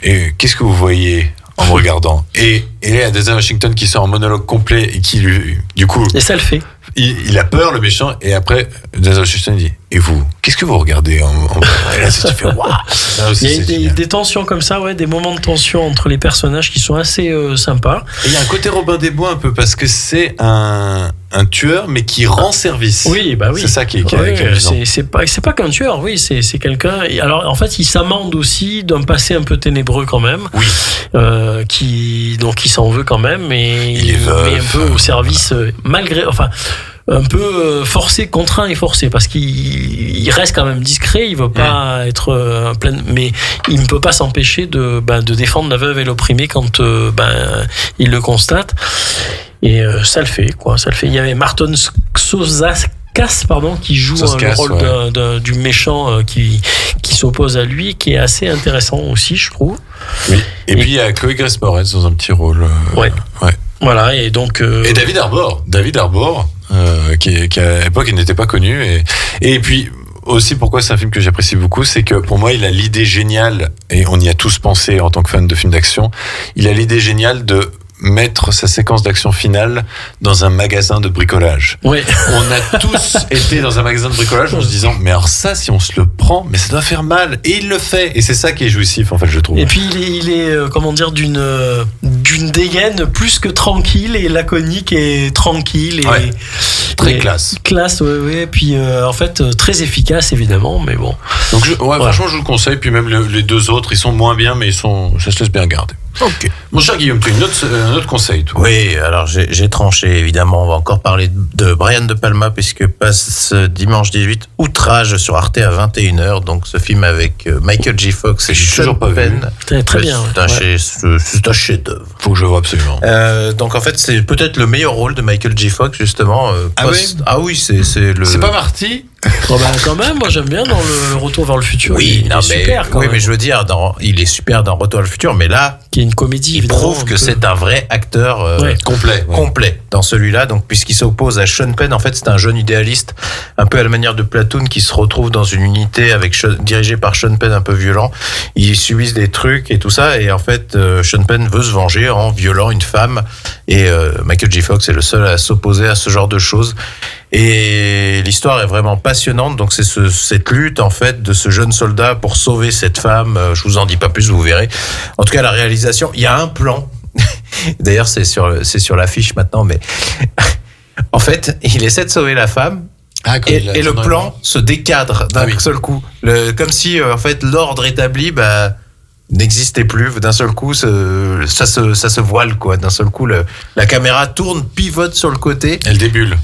et qu'est-ce que vous voyez en me regardant, et là il y a Denzel Washington qui sort en monologue complet et qui lui du coup et ça le fait. Il a peur, le méchant, et après Denzel Washington dit et vous, qu'est-ce que vous regardez et là tu fais waouh. Il y a des tensions comme ça, des moments de tension entre les personnages qui sont assez sympas. Et il y a un côté Robin des Bois un peu, parce que c'est un tueur mais qui rend service. Oui, oui. C'est ça qui est amusant. C'est pas qu'un tueur, c'est quelqu'un. Alors en fait, il s'amende aussi d'un passé un peu ténébreux quand même. Oui. Qui s'en veut quand même, mais il est veuf, met un peu au service malgré. Enfin. Un peu forcé, contraint et forcé, parce qu'il reste quand même discret, il veut pas être plein, mais il ne peut pas s'empêcher de défendre la veuve et l'opprimé quand il le constate, et ça le fait. Il y avait Marton Scorsese qui joue le rôle du méchant qui s'oppose à lui, qui est assez intéressant aussi, je trouve. Oui. Et puis il y a Chloé Grace Moretz dans un petit rôle. Ouais. Voilà, et donc. Et David Harbour, qui à l'époque il n'était pas connu, et puis aussi pourquoi c'est un film que j'apprécie beaucoup, c'est que pour moi il a l'idée géniale, et on y a tous pensé en tant que fan de films d'action, il a l'idée géniale de mettre sa séquence d'action finale dans un magasin de bricolage. Ouais. On a tous été dans un magasin de bricolage en se disant mais alors ça, si on se le prend, mais ça doit faire mal, et il le fait, et c'est ça qui est jouissif en fait, je trouve. Et puis il est comment dire, d'une dégaine plus que tranquille et laconique et tranquille et très classe. Et puis en fait très efficace évidemment, mais bon. Donc franchement je vous le conseille, puis même les 2 autres ils sont moins bien, mais ça se laisse bien regarder. Ok. Mon cher Guillaume, tu as un autre conseil, toi. Oui, alors j'ai tranché, évidemment. On va encore parler de Brian De Palma, puisque passe dimanche 18 Outrage sur Arte à 21h. Donc ce film avec Michael J. Fox et Sean Penn. Très bien. C'est un chef-d'œuvre. Faut que je vois absolument. Donc en fait, c'est peut-être le meilleur rôle de Michael J. Fox, justement. Oui, c'est le. C'est pas Marty? Quand même, moi j'aime bien dans le Retour vers le futur. Il est super. Mais je veux dire, il est super dans Retour vers le futur, mais là, qui est une comédie. Il prouve que c'est un vrai acteur complet dans celui-là. Donc puisqu'il s'oppose à Sean Penn, en fait, c'est un jeune idéaliste, un peu à la manière de Platoon, qui se retrouve dans une unité dirigée par Sean Penn, un peu violent. Ils subissent des trucs et tout ça, et en fait, Sean Penn veut se venger en violant une femme, et Michael J. Fox est le seul à s'opposer à ce genre de choses. Et l'histoire est vraiment passionnante. Donc c'est cette lutte en fait de ce jeune soldat pour sauver cette femme. Je vous en dis pas plus, vous verrez. En tout cas, la réalisation, il y a un plan. D'ailleurs, c'est sur l'affiche maintenant, mais en fait, il essaie de sauver la femme. Et le plan se décadre d'un seul coup. Comme si en fait l'ordre établi n'existait plus. D'un seul coup, ça se voile, quoi. D'un seul coup, la caméra tourne, pivote sur le côté. Elle débule,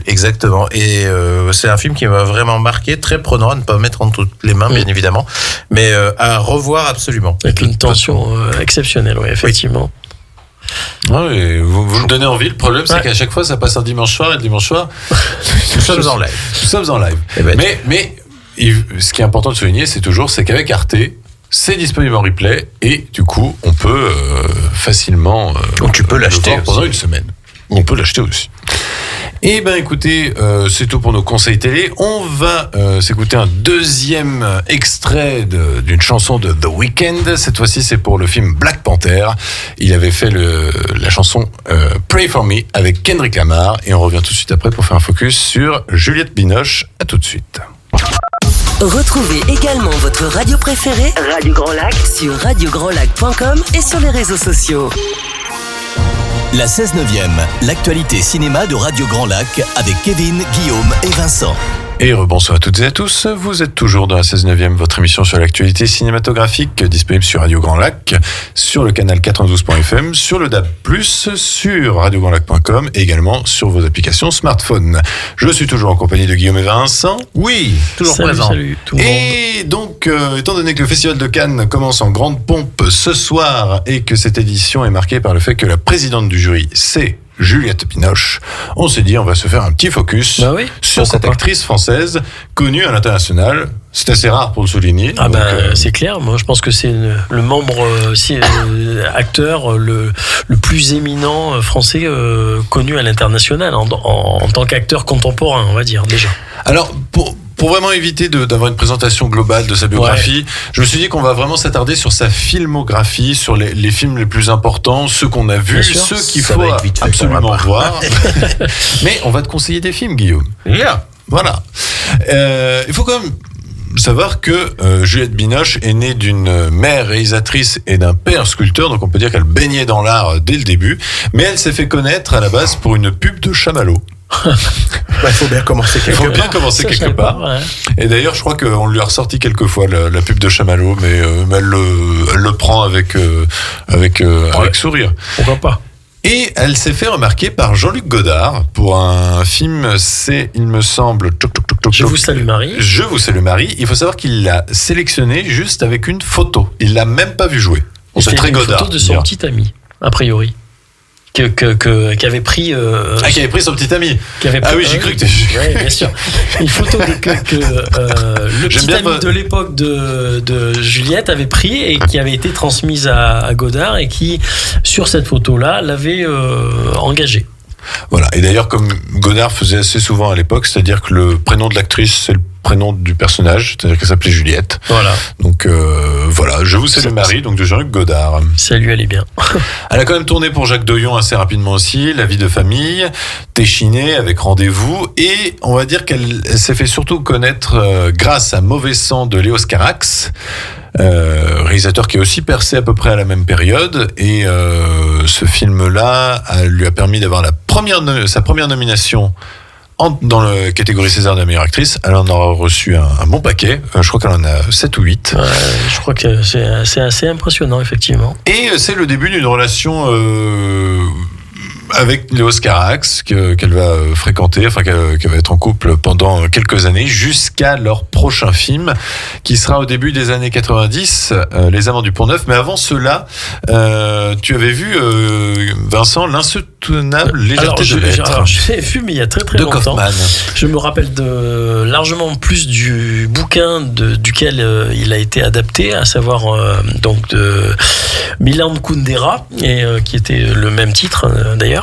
exactement. Et c'est un film qui m'a vraiment marqué, très prenant, à ne pas mettre entre toutes les mains, bien évidemment, mais à revoir absolument. Avec une tension exceptionnelle, effectivement. Ouais, vous me donnez envie. Le problème, c'est qu'à chaque fois, ça passe un dimanche soir, et le dimanche soir, nous sommes en live. Mais ce qui est important de souligner, c'est qu'avec Arte, c'est disponible en replay, et du coup, on peut facilement. Donc tu peux l'acheter pendant une semaine. On peut l'acheter aussi. Eh ben écoutez, c'est tout pour nos conseils télé. On va s'écouter un deuxième extrait d'une chanson de The Weeknd. Cette fois-ci, c'est pour le film Black Panther. Il avait fait la chanson Pray For Me avec Kendrick Lamar. Et on revient tout de suite après pour faire un focus sur Juliette Binoche. À tout de suite. Retrouvez également votre radio préférée, Radio Grand Lac, sur radiograndlac.com et sur les réseaux sociaux. La 16/9e, l'actualité cinéma de Radio Grand Lac avec Kevin, Guillaume et Vincent. Et rebonsoir à toutes et à tous, vous êtes toujours dans la 16/9e, votre émission sur l'actualité cinématographique, disponible sur Radio Grand Lac, sur le canal 92.fm, sur le DAB+, sur radiograndlac.com et également sur vos applications smartphone. Je suis toujours en compagnie de Guillaume et Vincent. Oui, toujours présent. Salut tout le monde. Et donc, étant donné que le Festival de Cannes commence en grande pompe ce soir et que cette édition est marquée par le fait que la présidente du jury, c'est Juliette Binoche, on s'est dit on va se faire un petit focus sur cette actrice française connue à l'international. C'est assez rare pour le souligner. C'est clair. Moi, je pense que c'est le membre acteur le plus éminent français connu à l'international en tant qu'acteur contemporain, on va dire déjà. Alors pour vraiment éviter d'avoir une présentation globale de sa biographie, je me suis dit qu'on va vraiment s'attarder sur sa filmographie, sur les films les plus importants, ceux qu'on a vus, ceux qu'il faut absolument voir. Mais on va te conseiller des films, Guillaume. Voilà. Il faut quand même savoir que Juliette Binoche est née d'une mère réalisatrice et d'un père sculpteur, donc on peut dire qu'elle baignait dans l'art dès le début, mais elle s'est fait connaître à la base pour une pub de Chamallow. Il faut bien commencer quelque part. Et d'ailleurs, je crois qu'on lui a ressorti quelques fois la pub de Chamallow, mais elle le prend avec sourire. Pourquoi pas? Et elle s'est fait remarquer par Jean-Luc Godard pour un film, c'est, il me semble, Je vous salue Marie. Je vous salue Marie. Il faut savoir qu'il l'a sélectionné juste avec une photo. Il l'a même pas vu jouer. C'est très Godard. Une photo de son petit ami, a priori. Qui avait pris qui avait pris son petit ami. J'ai cru que oui, bien sûr. Une photo le petit ami de l'époque de Juliette avait pris et qui avait été transmise à Godard et qui, sur cette photo-là, l'avait engagé. Voilà. Et d'ailleurs, comme Godard faisait assez souvent à l'époque, c'est-à-dire que le prénom de l'actrice, c'est le prénom du personnage, c'est-à-dire qu'elle s'appelait Juliette. Voilà. Donc voilà, Je vous salue Marie, donc de Jean-Luc Godard. Salut, elle est bien. Elle a quand même tourné pour Jacques Doyon assez rapidement aussi, La vie de famille, Téchiné avec Rendez-vous, et on va dire qu'elle s'est fait surtout connaître grâce à Mauvais sang de Léos Carax, réalisateur qui est aussi percé à peu près à la même période, et ce film-là lui a permis d'avoir sa première nomination dans la catégorie César de la meilleure actrice. Elle en aura reçu un bon paquet. Je crois qu'elle en a 7 ou 8. Je crois que c'est assez impressionnant, effectivement. Et c'est le début d'une relation avec Léos Carax qu'elle va fréquenter, enfin qu'elle va être en couple pendant quelques années jusqu'à leur prochain film qui sera au début des années 90, Les Amants du Pont-Neuf. Mais avant cela, tu avais vu Vincent, L'insoutenable légèreté de l'être. Je l'ai vu mais il y a très très longtemps. Kaufman. Je me rappelle largement plus du bouquin duquel il a été adapté, à savoir donc de Milan Kundera, et qui était le même titre d'ailleurs.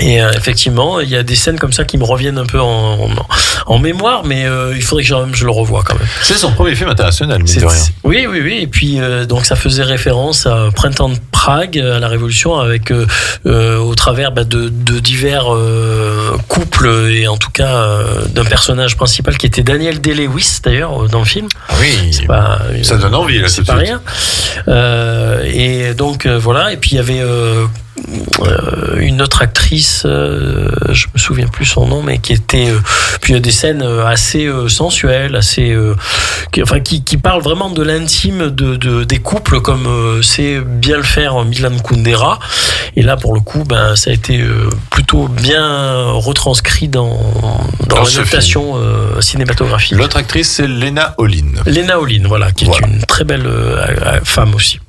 Et effectivement, il y a des scènes comme ça qui me reviennent un peu en mémoire, mais il faudrait que je le revoie quand même. C'est son premier film international, mine de rien. Oui. Et puis donc ça faisait référence à Printemps de Prague, à la Révolution, avec au travers de divers couples, et en tout cas d'un personnage principal qui était Daniel Day-Lewis d'ailleurs dans le film. Ah oui. Ça donne envie là. C'est pas rien. Et donc voilà. Et puis il y avait une autre actrice, je me souviens plus son nom, mais qui était puis il y a des scènes assez sensuelles, assez qui parlent vraiment de l'intime des couples, comme c'est bien le faire Milan Kundera. Et là pour le coup ça a été plutôt bien retranscrit dans l'adaptation cinématographique. L'autre actrice, c'est Lena Olin, voilà, qui est une très belle femme aussi.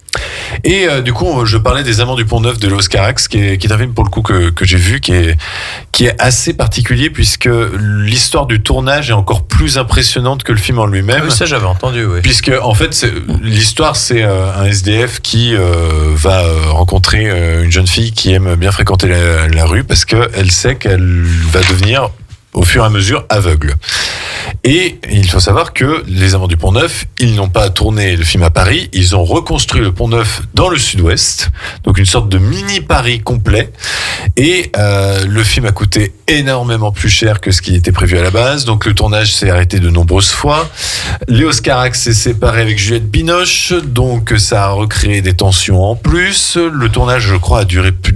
Et du coup, je parlais des Amants du Pont-Neuf de Léos Carax, qui est un film pour le coup que j'ai vu, qui est assez particulier puisque l'histoire du tournage est encore plus impressionnante que le film en lui-même. Oui, ça j'avais entendu, oui. Puisque en fait, l'histoire c'est un SDF qui va rencontrer une jeune fille qui aime bien fréquenter la rue parce qu'elle sait qu'elle va devenir au fur et à mesure aveugle. Et il faut savoir que les Amants du Pont-Neuf, ils n'ont pas tourné le film à Paris, ils ont reconstruit le Pont-Neuf dans le sud-ouest, donc une sorte de mini Paris complet. Et le film a coûté énormément plus cher que ce qui était prévu à la base, donc le tournage s'est arrêté de nombreuses fois. Léos Carax s'est séparé avec Juliette Binoche, donc ça a recréé des tensions en plus. Le tournage, je crois, a duré plus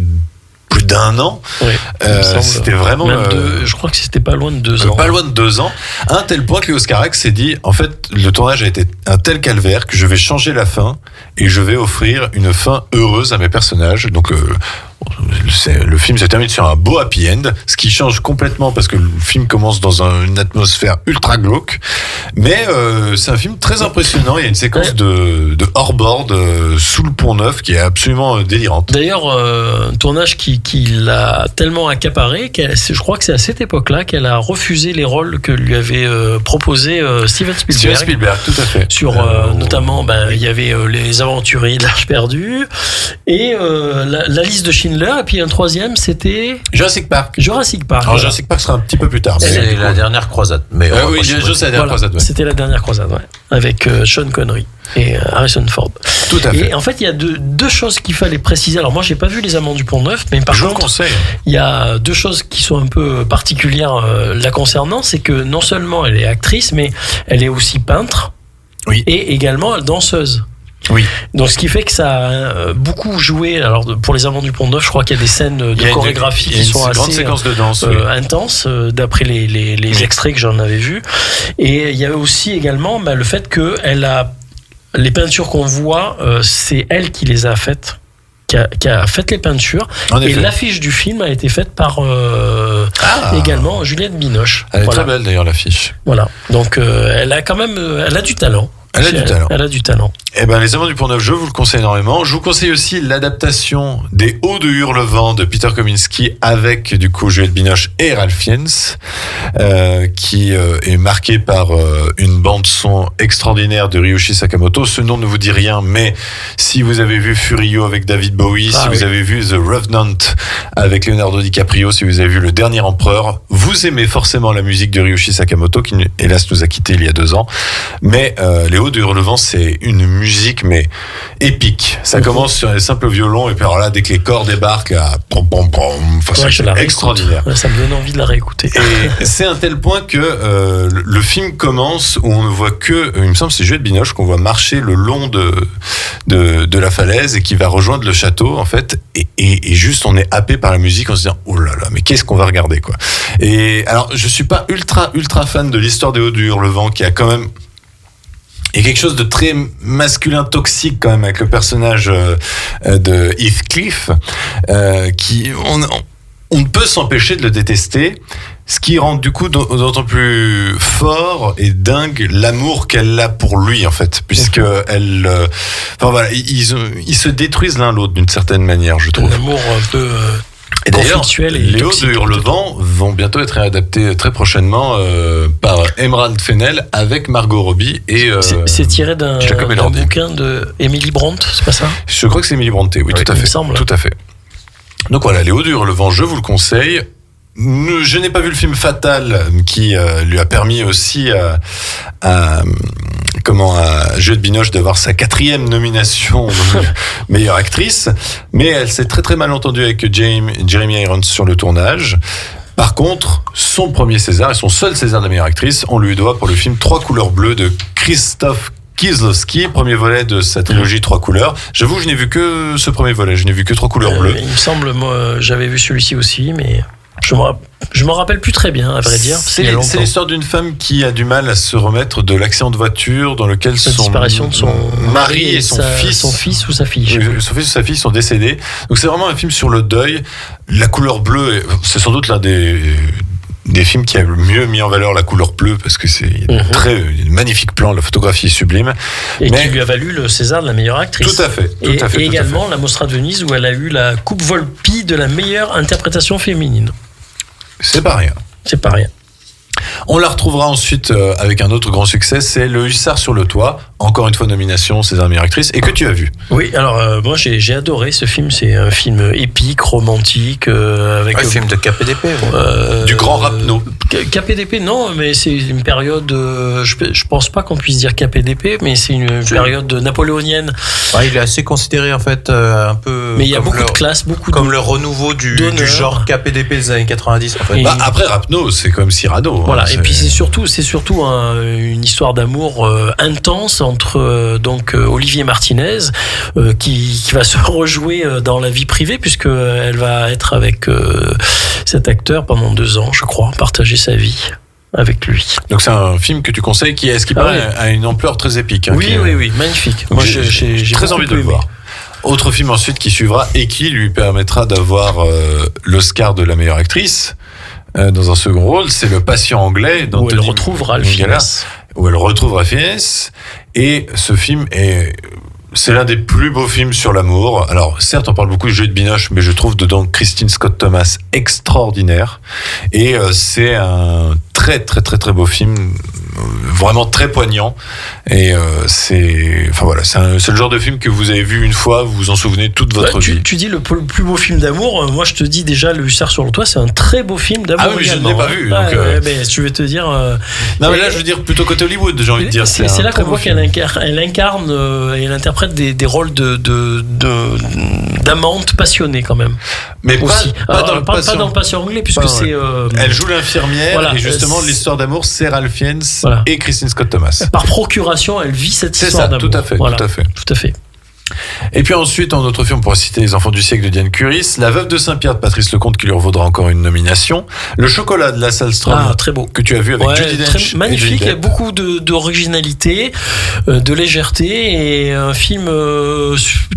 d'1 an. Oui, c'était vraiment je crois que c'était pas loin de 2 ans. Pas loin de 2 ans. À un tel point que Léos Carax s'est dit, en fait, le tournage a été un tel calvaire que je vais changer la fin et je vais offrir une fin heureuse à mes personnages. Donc le film se termine sur un beau happy end, ce qui change complètement parce que le film commence dans une atmosphère ultra glauque, mais c'est un film très impressionnant. Il y a une séquence de hors-board sous le Pont-Neuf qui est absolument délirante. D'ailleurs, un tournage qui l'a tellement accaparé, je crois que c'est à cette époque-là qu'elle a refusé les rôles que lui avait proposé Steven Spielberg. Steven Spielberg, tout à fait. Sur notamment, il y avait Les Aventuriers de l'Arche perdue et la liste de Schindler, et puis un troisième, c'était Jurassic Park. Alors Jurassic Park sera un petit peu plus tard. C'est la dernière croisade. Mais oui, c'est la dernière croisade. Ouais. C'était la dernière croisade, ouais, avec Sean Connery et Harrison Ford. Tout à fait. Et en fait, il y a deux choses qu'il fallait préciser. Alors moi, j'ai pas vu Les Amants du Pont-Neuf, mais par contre, il y a 2 choses qui sont un peu particulières la concernant, c'est que non seulement elle est actrice, mais elle est aussi peintre, oui, et également danseuse. Oui. Donc ce qui fait que ça a beaucoup joué. Alors pour Les Amants du Pont-Neuf, je crois qu'il y a des scènes de chorégraphie qui sont assez séquence de danse, intenses, d'après les extraits que j'en avais vus. Et il y a aussi également le fait que les peintures qu'on voit, c'est elle qui les a faites. Qui a fait les peintures. Et l'affiche du film a été faite par également Juliette Binoche. Elle est très belle d'ailleurs, l'affiche. Voilà. Donc elle a quand même du talent. Elle a du talent. Eh ben, Les Amants du Pont-Neuf, je vous le conseille énormément. Je vous conseille aussi l'adaptation des Hauts de Hurlevent de Peter Kominsky avec, du coup, Juliette Binoche et Ralph Fiennes, qui est marqué par une bande-son extraordinaire de Ryuichi Sakamoto. Ce nom ne vous dit rien, mais si vous avez vu Furio avec David Bowie, si vous avez vu The Revenant avec Leonardo DiCaprio, si vous avez vu Le Dernier Empereur, vous aimez forcément la musique de Ryuichi Sakamoto, qui hélas nous a quittés il y a 2 ans. Mais les Hauts de Hurlevent, c'est une musique mais épique. Ça commence sur les simples violons et puis alors là, dès que les corps débarquent, c'est extraordinaire. Ça me donne envie de la réécouter. Et c'est un tel point que le film commence où on ne voit que, il me semble, c'est Juliette Binoche qu'on voit marcher le long de la falaise et qui va rejoindre le château en fait. Et juste, on est happé par la musique en se disant oh là là, mais qu'est-ce qu'on va regarder quoi. Et alors, je suis pas ultra fan de l'histoire des Hauts du Hurlevent qui a quand même. Il y a quelque chose de très masculin toxique quand même avec le personnage de Heathcliff qui on ne peut s'empêcher de le détester, ce qui rend du coup d'autant plus fort et dingue l'amour qu'elle a pour lui en fait, puisque ils se détruisent l'un l'autre d'une certaine manière, je trouve. L'amour un peu et d'ailleurs, les Hauts de Hurlevent vont bientôt être réadaptés très prochainement par Emerald Fennell avec Margot Robbie et c'est tiré d'un bouquin de Emily Brontë, c'est pas ça? Je crois que c'est Emily Brontë, oui, tout à fait. Tout à fait. Donc voilà, les Hauts de Hurlevent, je vous le conseille. Je n'ai pas vu le film Fatal qui lui a permis aussi à Juliette Binoche d'avoir sa 4e nomination meilleure actrice, mais elle s'est très très mal entendue avec Jeremy Irons sur le tournage. Par contre, son premier César et son seul César de la meilleure actrice, on lui doit pour le film 3 couleurs bleues de Krzysztof Kieslowski, premier volet de sa trilogie 3 couleurs. J'avoue, je n'ai vu que ce premier volet, je n'ai vu que 3 couleurs bleues. Il me semble, moi, j'avais vu celui-ci aussi, mais je m'en rappelle plus très bien, à vrai dire. C'est l'histoire d'une femme qui a du mal à se remettre de l'accident de voiture dans lequel la disparition de son mari et son fils ou sa fille. Son fils ou sa fille sont décédés. Donc c'est vraiment un film sur le deuil. La couleur bleue, c'est sans doute l'un des films qui a le mieux mis en valeur la couleur bleue parce que c'est un magnifique plan, la photographie est sublime. Et qui lui a valu le César de la meilleure actrice. Tout à fait. Et également la Mostra de Venise où elle a eu la Coupe Volpi de la meilleure interprétation féminine. C'est pas rien. C'est pas rien. On la retrouvera ensuite avec un autre grand succès, c'est Le Hussard sur le toit. Encore une fois, nomination César meilleure actrice. Et que tu as vu? Oui, alors moi j'ai adoré ce film. C'est un film épique, romantique. Avec un film de KPDP. Du grand Rapneau. KPDP, non, mais c'est une période. Je pense pas qu'on puisse dire KPDP, mais c'est une période napoléonienne. Ouais, il est assez considéré en fait un peu. Mais il y a beaucoup de classe, beaucoup comme le renouveau du genre KPDP des années 90. En fait. Après Rapneau, c'est comme Cyrano. Voilà. Et puis c'est surtout une histoire d'amour intense entre Olivier Martinez qui va se rejouer dans la vie privée puisque elle va être avec cet acteur pendant 2 ans, je crois, partager sa vie avec lui. Donc c'est un film que tu conseilles qui a une ampleur très épique. Oui, magnifique. Moi j'ai très envie de le voir. Autre film ensuite qui suivra et qui lui permettra d'avoir l'Oscar de la meilleure actrice. Dans un second rôle, c'est Le Patient anglais où elle retrouve Ralph Fiennes. Et ce film c'est l'un des plus beaux films sur l'amour. Alors certes on parle beaucoup de Juliette Binoche, mais je trouve dedans Christine Scott Thomas extraordinaire. Et c'est un très très très très beau film, vraiment très poignant. Et c'est le genre de film que vous avez vu une fois, vous vous en souvenez toute votre vie. Tu dis le plus beau film d'amour. Moi je te dis déjà Le Hussard sur le toit, c'est un très beau film d'amour. Ah oui, également. je ne l'ai pas vu. Mais je vais te dire. Non mais là je veux dire plutôt côté Hollywood, j'ai envie de dire. C'est là qu'on voit qu'elle incarne et elle interprète des rôles d'amante passionnée quand même. Mais aussi. Pas dans le Patient anglais puisque c'est. Elle joue l'infirmière et justement l'histoire d'amour c'est Ralph Fiennes et Christine Scott Thomas. Par procuration, elle vit cette histoire d'amour. Tout à fait. Et puis ensuite, en autre film, on pourrait citer Les Enfants du siècle de Diane Curis, La Veuve de Saint-Pierre de Patrice Lecomte qui lui vaudra encore une nomination, Le Chocolat de LaSalle Strom, très beau, que tu as vu avec Judi Dench. Magnifique, il y a beaucoup d'originalité, de légèreté et un film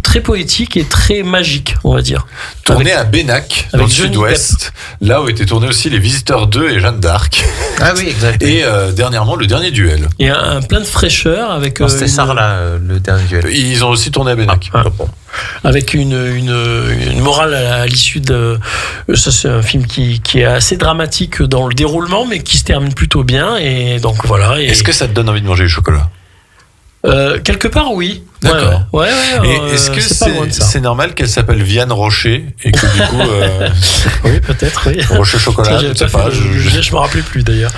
très poétique et très magique, on va dire. Tourné à Bénac, dans le sud-ouest, là où étaient tournés aussi Les Visiteurs 2 et Jeanne d'Arc. Ah oui, exactement. Et dernièrement, Le Dernier Duel. Il y a un plein de fraîcheur avec. C'était Sarlat, Le Dernier Duel. Ils ont aussi tourné à Bénac. Avec une morale à l'issue de. Ça, c'est un film qui est assez dramatique dans le déroulement, mais qui se termine plutôt bien. Et donc voilà. Est-ce que ça te donne envie de manger du chocolat? Quelque part, oui. D'accord. Ouais, et est-ce que c'est normal qu'elle s'appelle Vianne Rocher et que du coup. Oui, peut-être, oui. Rocher chocolat, je ne sais pas. Je me rappelais plus d'ailleurs.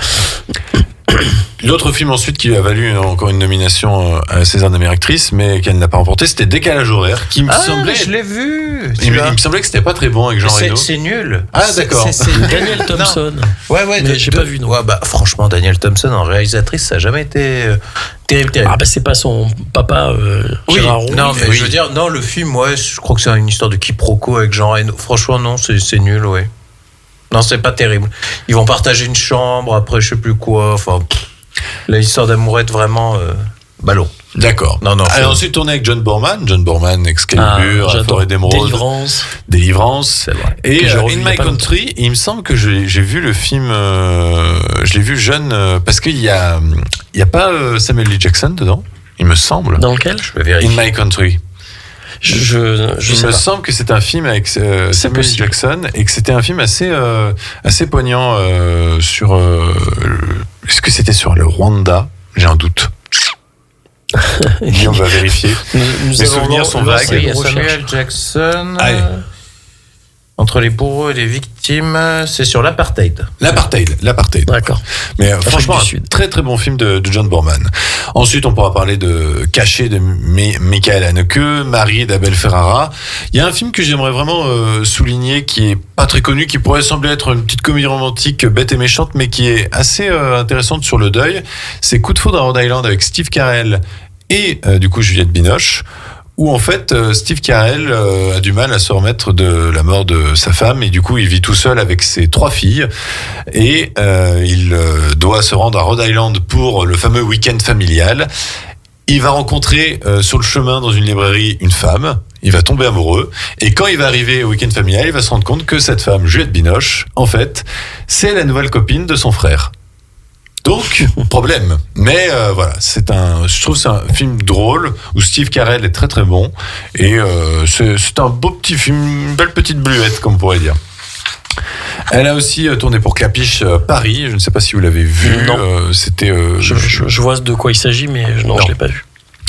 L'autre film ensuite qui lui a valu encore une nomination à César de la meilleure actrice, mais qu'elle n'a pas remporté, c'était Décalage horaire, qui me semblait. Je l'ai vu. Il me semblait que c'était pas très bon avec Jean Reno. C'est nul. Ah d'accord. C'est Daniel Thompson. Ouais. Mais j'ai pas vu non. Ouais, franchement, Daniel Thompson en réalisatrice, ça a jamais été terrible. Ah c'est pas son papa Gérard Roux. Non, mais je veux dire, non, le film, je crois que c'est une histoire de quiproquo avec Jean Reno. Franchement, non, c'est nul, ouais. Non, c'est pas terrible. Ils vont partager une chambre, après je sais plus quoi. Enfin, l'histoire d'amourette vraiment ballon. D'accord. Non. Alors ensuite tourné avec John Boorman, Excalibur, La Forêt d'Émeraude, Délivrance. Et In My Country. Il me semble que j'ai vu le film, je l'ai vu jeune parce qu'il y a pas Samuel L. Jackson dedans. Il me semble. Dans lequel? Je vais vérifier. In My Country. Il me semble que c'est un film avec Samuel L. Jackson et que c'était un film assez poignant sur. Est-ce que c'était sur le Rwanda? J'ai un doute. On va vérifier. Mes souvenirs sont vagues. Il y a Samuel Jackson. Entre les bourreaux et les victimes, c'est sur l'apartheid. L'apartheid. D'accord. Mais franchement, un très très bon film de John Boorman. Ensuite, on pourra parler de Caché de Michael Haneke, Marie d'Abel Ferrara. Il y a un film que j'aimerais vraiment souligner, qui est pas très connu, qui pourrait sembler être une petite comédie romantique bête et méchante, mais qui est assez intéressante sur le deuil. C'est Coup de foudre à Rhode Island avec Steve Carell et du coup Juliette Binoche. Où en fait Steve Carell a du mal à se remettre de la mort de sa femme et du coup il vit tout seul avec ses 3 filles et il doit se rendre à Rhode Island pour le fameux week-end familial. Il va rencontrer sur le chemin dans une librairie une femme. il va tomber amoureux, et quand il va arriver au week-end familial, il va se rendre compte que cette femme, Juliette Binoche, en fait, c'est la nouvelle copine de son frère. Donc, problème. Mais voilà, je trouve que c'est un film drôle où Steve Carell est très très bon, et c'est un beau petit film, une belle petite bluette, comme on pourrait dire. Elle a aussi tourné pour Clapiche Paris. Je ne sais pas si vous l'avez vu. Non. C'était. Je vois de quoi il s'agit, mais non, je l'ai pas vu.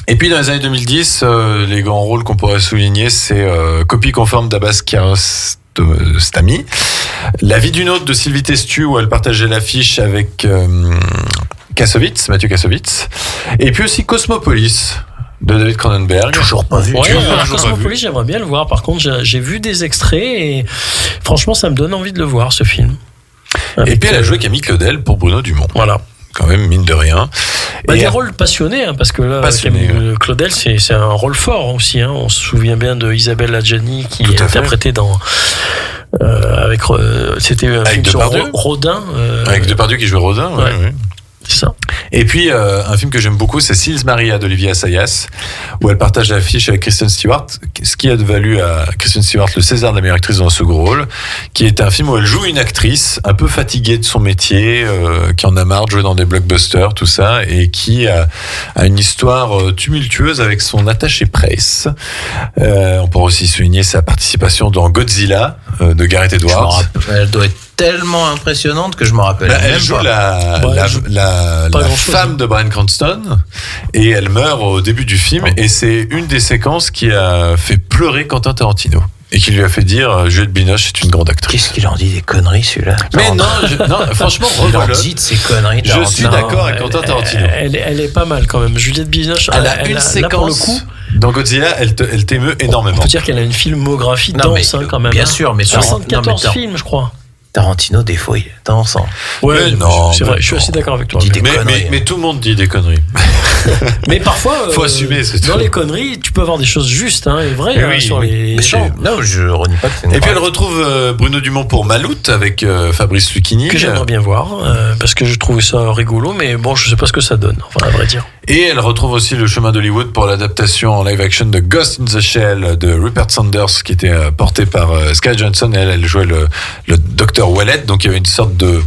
Et puis dans les années 2010, les grands rôles qu'on pourrait souligner, c'est Copie conforme d'Abbas Kiarostami, La vie d'une autre de Sylvie Testu, où elle partageait l'affiche avec Mathieu Kassovitz, et puis aussi Cosmopolis de David Cronenberg. Toujours pas vu. Ouais, Cosmopolis, j'aimerais bien le voir. Par contre, j'ai vu des extraits et franchement, ça me donne envie de le voir, ce film. Et puis elle a joué Camille Claudel pour Bruno Dumont. Voilà. Quand même, mine de rien. Des rôles passionnés, hein, parce que là, Camille Claudel, c'est un rôle fort aussi. Hein. On se souvient bien de Isabelle Adjani qui est interprétée dans. C'était un film sur Rodin. Avec Depardieu qui jouait Rodin, ouais. C'est ça. Et puis, un film que j'aime beaucoup, c'est Sils Maria d'Olivia Assayas, où elle partage l'affiche avec Kristen Stewart, ce qui a valu à Kristen Stewart le César de la meilleure actrice dans un second rôle, qui est un film où elle joue une actrice un peu fatiguée de son métier, qui en a marre de jouer dans des blockbusters, tout ça, et qui a une histoire tumultueuse avec son attaché presse. On pourrait aussi souligner sa participation dans Godzilla, de Gareth Edwards. Elle doit être tellement impressionnante que je me rappelle. Elle joue la femme de Bryan Cranston, et elle meurt au début du film, et c'est une des séquences qui a fait pleurer Quentin Tarantino et qui lui a fait dire Juliette Binoche est une grande actrice. Qu'est-ce qu'il en dit des conneries, celui-là? Mais non, franchement, il en dit de ces conneries. Je suis d'accord avec Quentin Tarantino. Elle est pas mal quand même. Juliette Binoche, elle a une séquence. Là, pour le coup, dans Godzilla, elle t'émeut énormément. On peut dire qu'elle a une filmographie dense, quand même. Bien sûr, mais 74 films, je crois. Tarantino, des fois, il est dense. Ouais, non, c'est vrai, je suis assez d'accord avec toi. Mais tout le monde dit des conneries. Mais parfois, faut assumer, dans les conneries, tu peux avoir des choses justes et vraies sur les gens. Non, je renie pas que c'est Et puis elle retrouve Bruno Dumont pour Maloute avec Fabrice Lucchini. Que j'aimerais bien voir, parce que je trouvais ça rigolo, mais bon, je sais pas ce que ça donne, enfin, à vrai dire. Et elle retrouve aussi Le chemin d'Hollywood pour l'adaptation en live action de Ghost in the Shell de Rupert Sanders, qui était porté par Scarlett Johansson, et elle jouait le docteur Wallet, donc il y avait une sorte de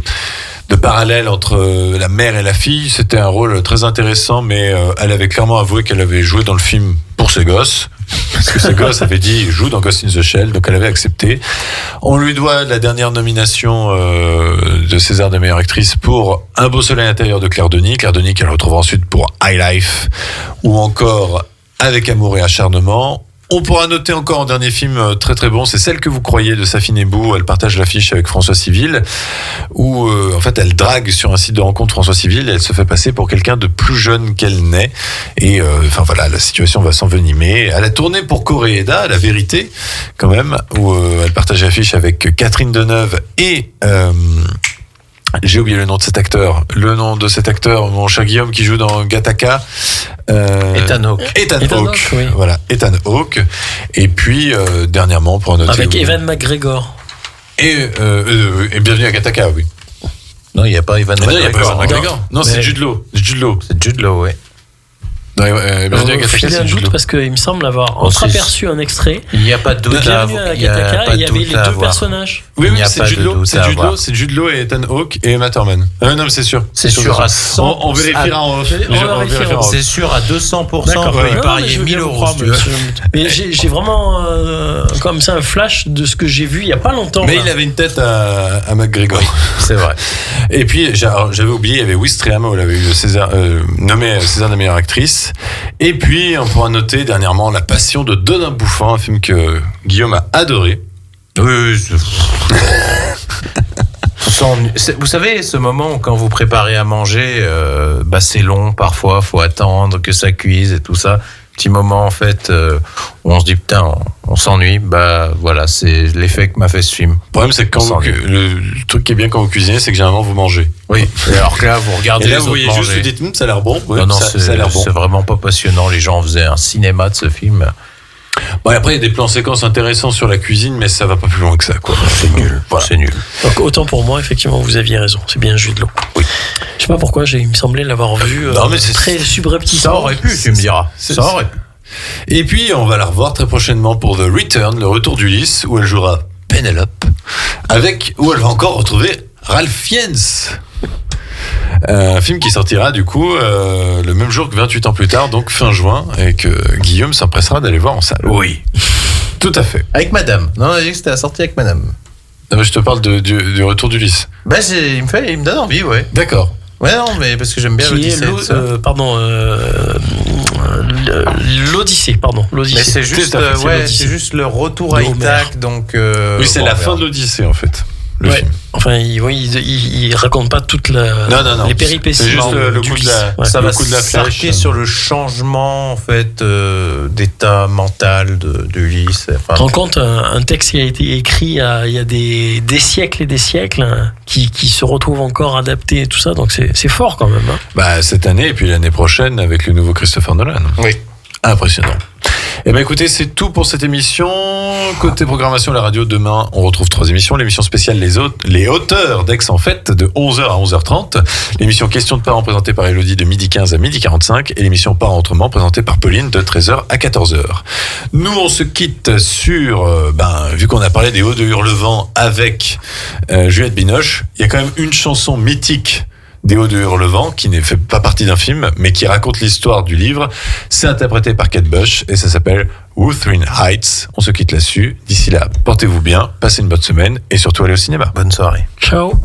parallèle entre la mère et la fille. C'était un rôle très intéressant, mais elle avait clairement avoué qu'elle avait joué dans le film pour ses gosses, parce que ses gosses avaient dit joue dans Ghost in the Shell, donc elle avait accepté. On lui doit la dernière nomination de César de meilleure actrice pour Un beau soleil intérieur de Claire Denis qu'elle retrouve ensuite pour High Life, ou encore Avec amour et acharnement. On pourra noter encore un dernier film très très bon, c'est Celle que vous croyez de Safine Ebou. Elle partage l'affiche avec François Civil, où en fait elle drague sur un site de rencontre François Civil, et elle se fait passer pour quelqu'un de plus jeune qu'elle n'est. Et enfin voilà, la situation va s'envenimer. Elle a tourné pour Coréeda, La Vérité, quand même, où elle partage l'affiche avec Catherine Deneuve et j'ai oublié le nom de cet acteur. Le nom de cet acteur, mon cher Guillaume, qui joue dans Gattaca. Ethan Hawke. Ethan Hawke, oui. Voilà, Ethan Hawke. Et puis, dernièrement, pour noter... Avec Ewan McGregor. Et bienvenue à Gattaca, oui. Non, il n'y a pas Ewan McGregor. Il n'y a pas Ewan McGregor. Non, c'est Jude Law. C'est Jude Law, oui. J'ai un doute parce qu'il me semble avoir entreaperçu un extrait. Il n'y a pas de doute à avoir. Il y avait les deux personnages. Oui, c'est Jude Law et Ethan Hawke et Matt Herman. Non, mais c'est sûr. C'est sûr à 100%. On vérifiera en off. C'est sûr à 200%. On peut y parier 1 000 euros. Mais j'ai vraiment comme ça un flash de ce que j'ai vu il n'y a pas longtemps. Mais il avait une tête à McGregor. C'est vrai. Et puis j'avais oublié, il y avait Wistreham où elle avait eu le César, nommé César de la meilleure actrice. Et puis, on pourra noter dernièrement La Passion de Dodin Bouffant, un film que Guillaume a adoré. Oui. Vous savez, ce moment où quand vous préparez à manger, c'est long parfois, faut attendre que ça cuise et tout ça. Petit moment en fait où on se dit putain, on s'ennuie. Voilà, c'est l'effet que m'a fait ce film. Le problème, c'est que le truc qui est bien quand vous cuisinez, c'est que généralement vous mangez. Oui. Et alors que là, vous regardez les autres manger. Vous voyez juste, vous dites ça a l'air bon. Ouais, non, ça a l'air bon. C'est vraiment pas passionnant. Les gens faisaient un cinéma de ce film. Bon, après, il y a des plans séquences intéressants sur la cuisine, mais ça va pas plus loin que ça, quoi. C'est nul. Voilà. C'est nul. Donc, autant pour moi, effectivement, vous aviez raison. C'est bien Jude Law. Oui. Je sais pas pourquoi, il me semblait l'avoir vu très subrepticement. Ça aurait pu, tu me diras. Ça aurait pu. Et puis, on va la revoir très prochainement pour The Return, le retour d'Ulysse, où elle jouera Penelope, où elle va encore retrouver Ralph Fiennes. Un film qui sortira du coup le même jour que 28 ans plus tard, donc fin juin, et que Guillaume s'empressera d'aller voir en salle. Oui. Tout à fait. Avec madame. Non, on a dit que c'était la sortie avec madame. Non, mais je te parle du retour d'Ulysse. Bah, il me donne envie, ouais. D'accord. Ouais, non, mais parce que j'aime bien l'Odyssée. L'Odyssée, pardon. L'Odyssée. Mais c'est juste, c'est juste le retour à Ithaque, donc. Oui, c'est la fin de l'Odyssée en fait. Ouais. Enfin, il raconte pas toutes les péripéties. C'est juste le coup de la, ça va s'arquer sur le changement en fait d'état mental d'Ulysse. Enfin, rends compte un texte qui a été écrit il y a des siècles et des siècles qui se retrouve encore adapté et tout ça, donc c'est fort quand même. Hein. Bah cette année et puis l'année prochaine avec le nouveau Christopher Nolan. Oui. Impressionnant. Eh bien écoutez, c'est tout pour cette émission. Côté programmation, la radio, demain, on retrouve 3 émissions. L'émission spéciale Les Hauteurs d'Aix en fête, de 11h à 11h30. L'émission Questions de parents présentée par Elodie de 12h15 à 12h45. Et l'émission Parents Autrement présentée par Pauline de 13h à 14h. Nous, on se quitte sur, vu qu'on a parlé des Hauts de Hurlevent avec Juliette Binoche, il y a quand même une chanson mythique des Hauts de Hurlevent, qui ne fait pas partie d'un film, mais qui raconte l'histoire du livre. C'est interprété par Kate Bush et ça s'appelle Wuthering Heights. On se quitte là-dessus. D'ici là, portez-vous bien, passez une bonne semaine et surtout allez au cinéma. Bonne soirée. Ciao.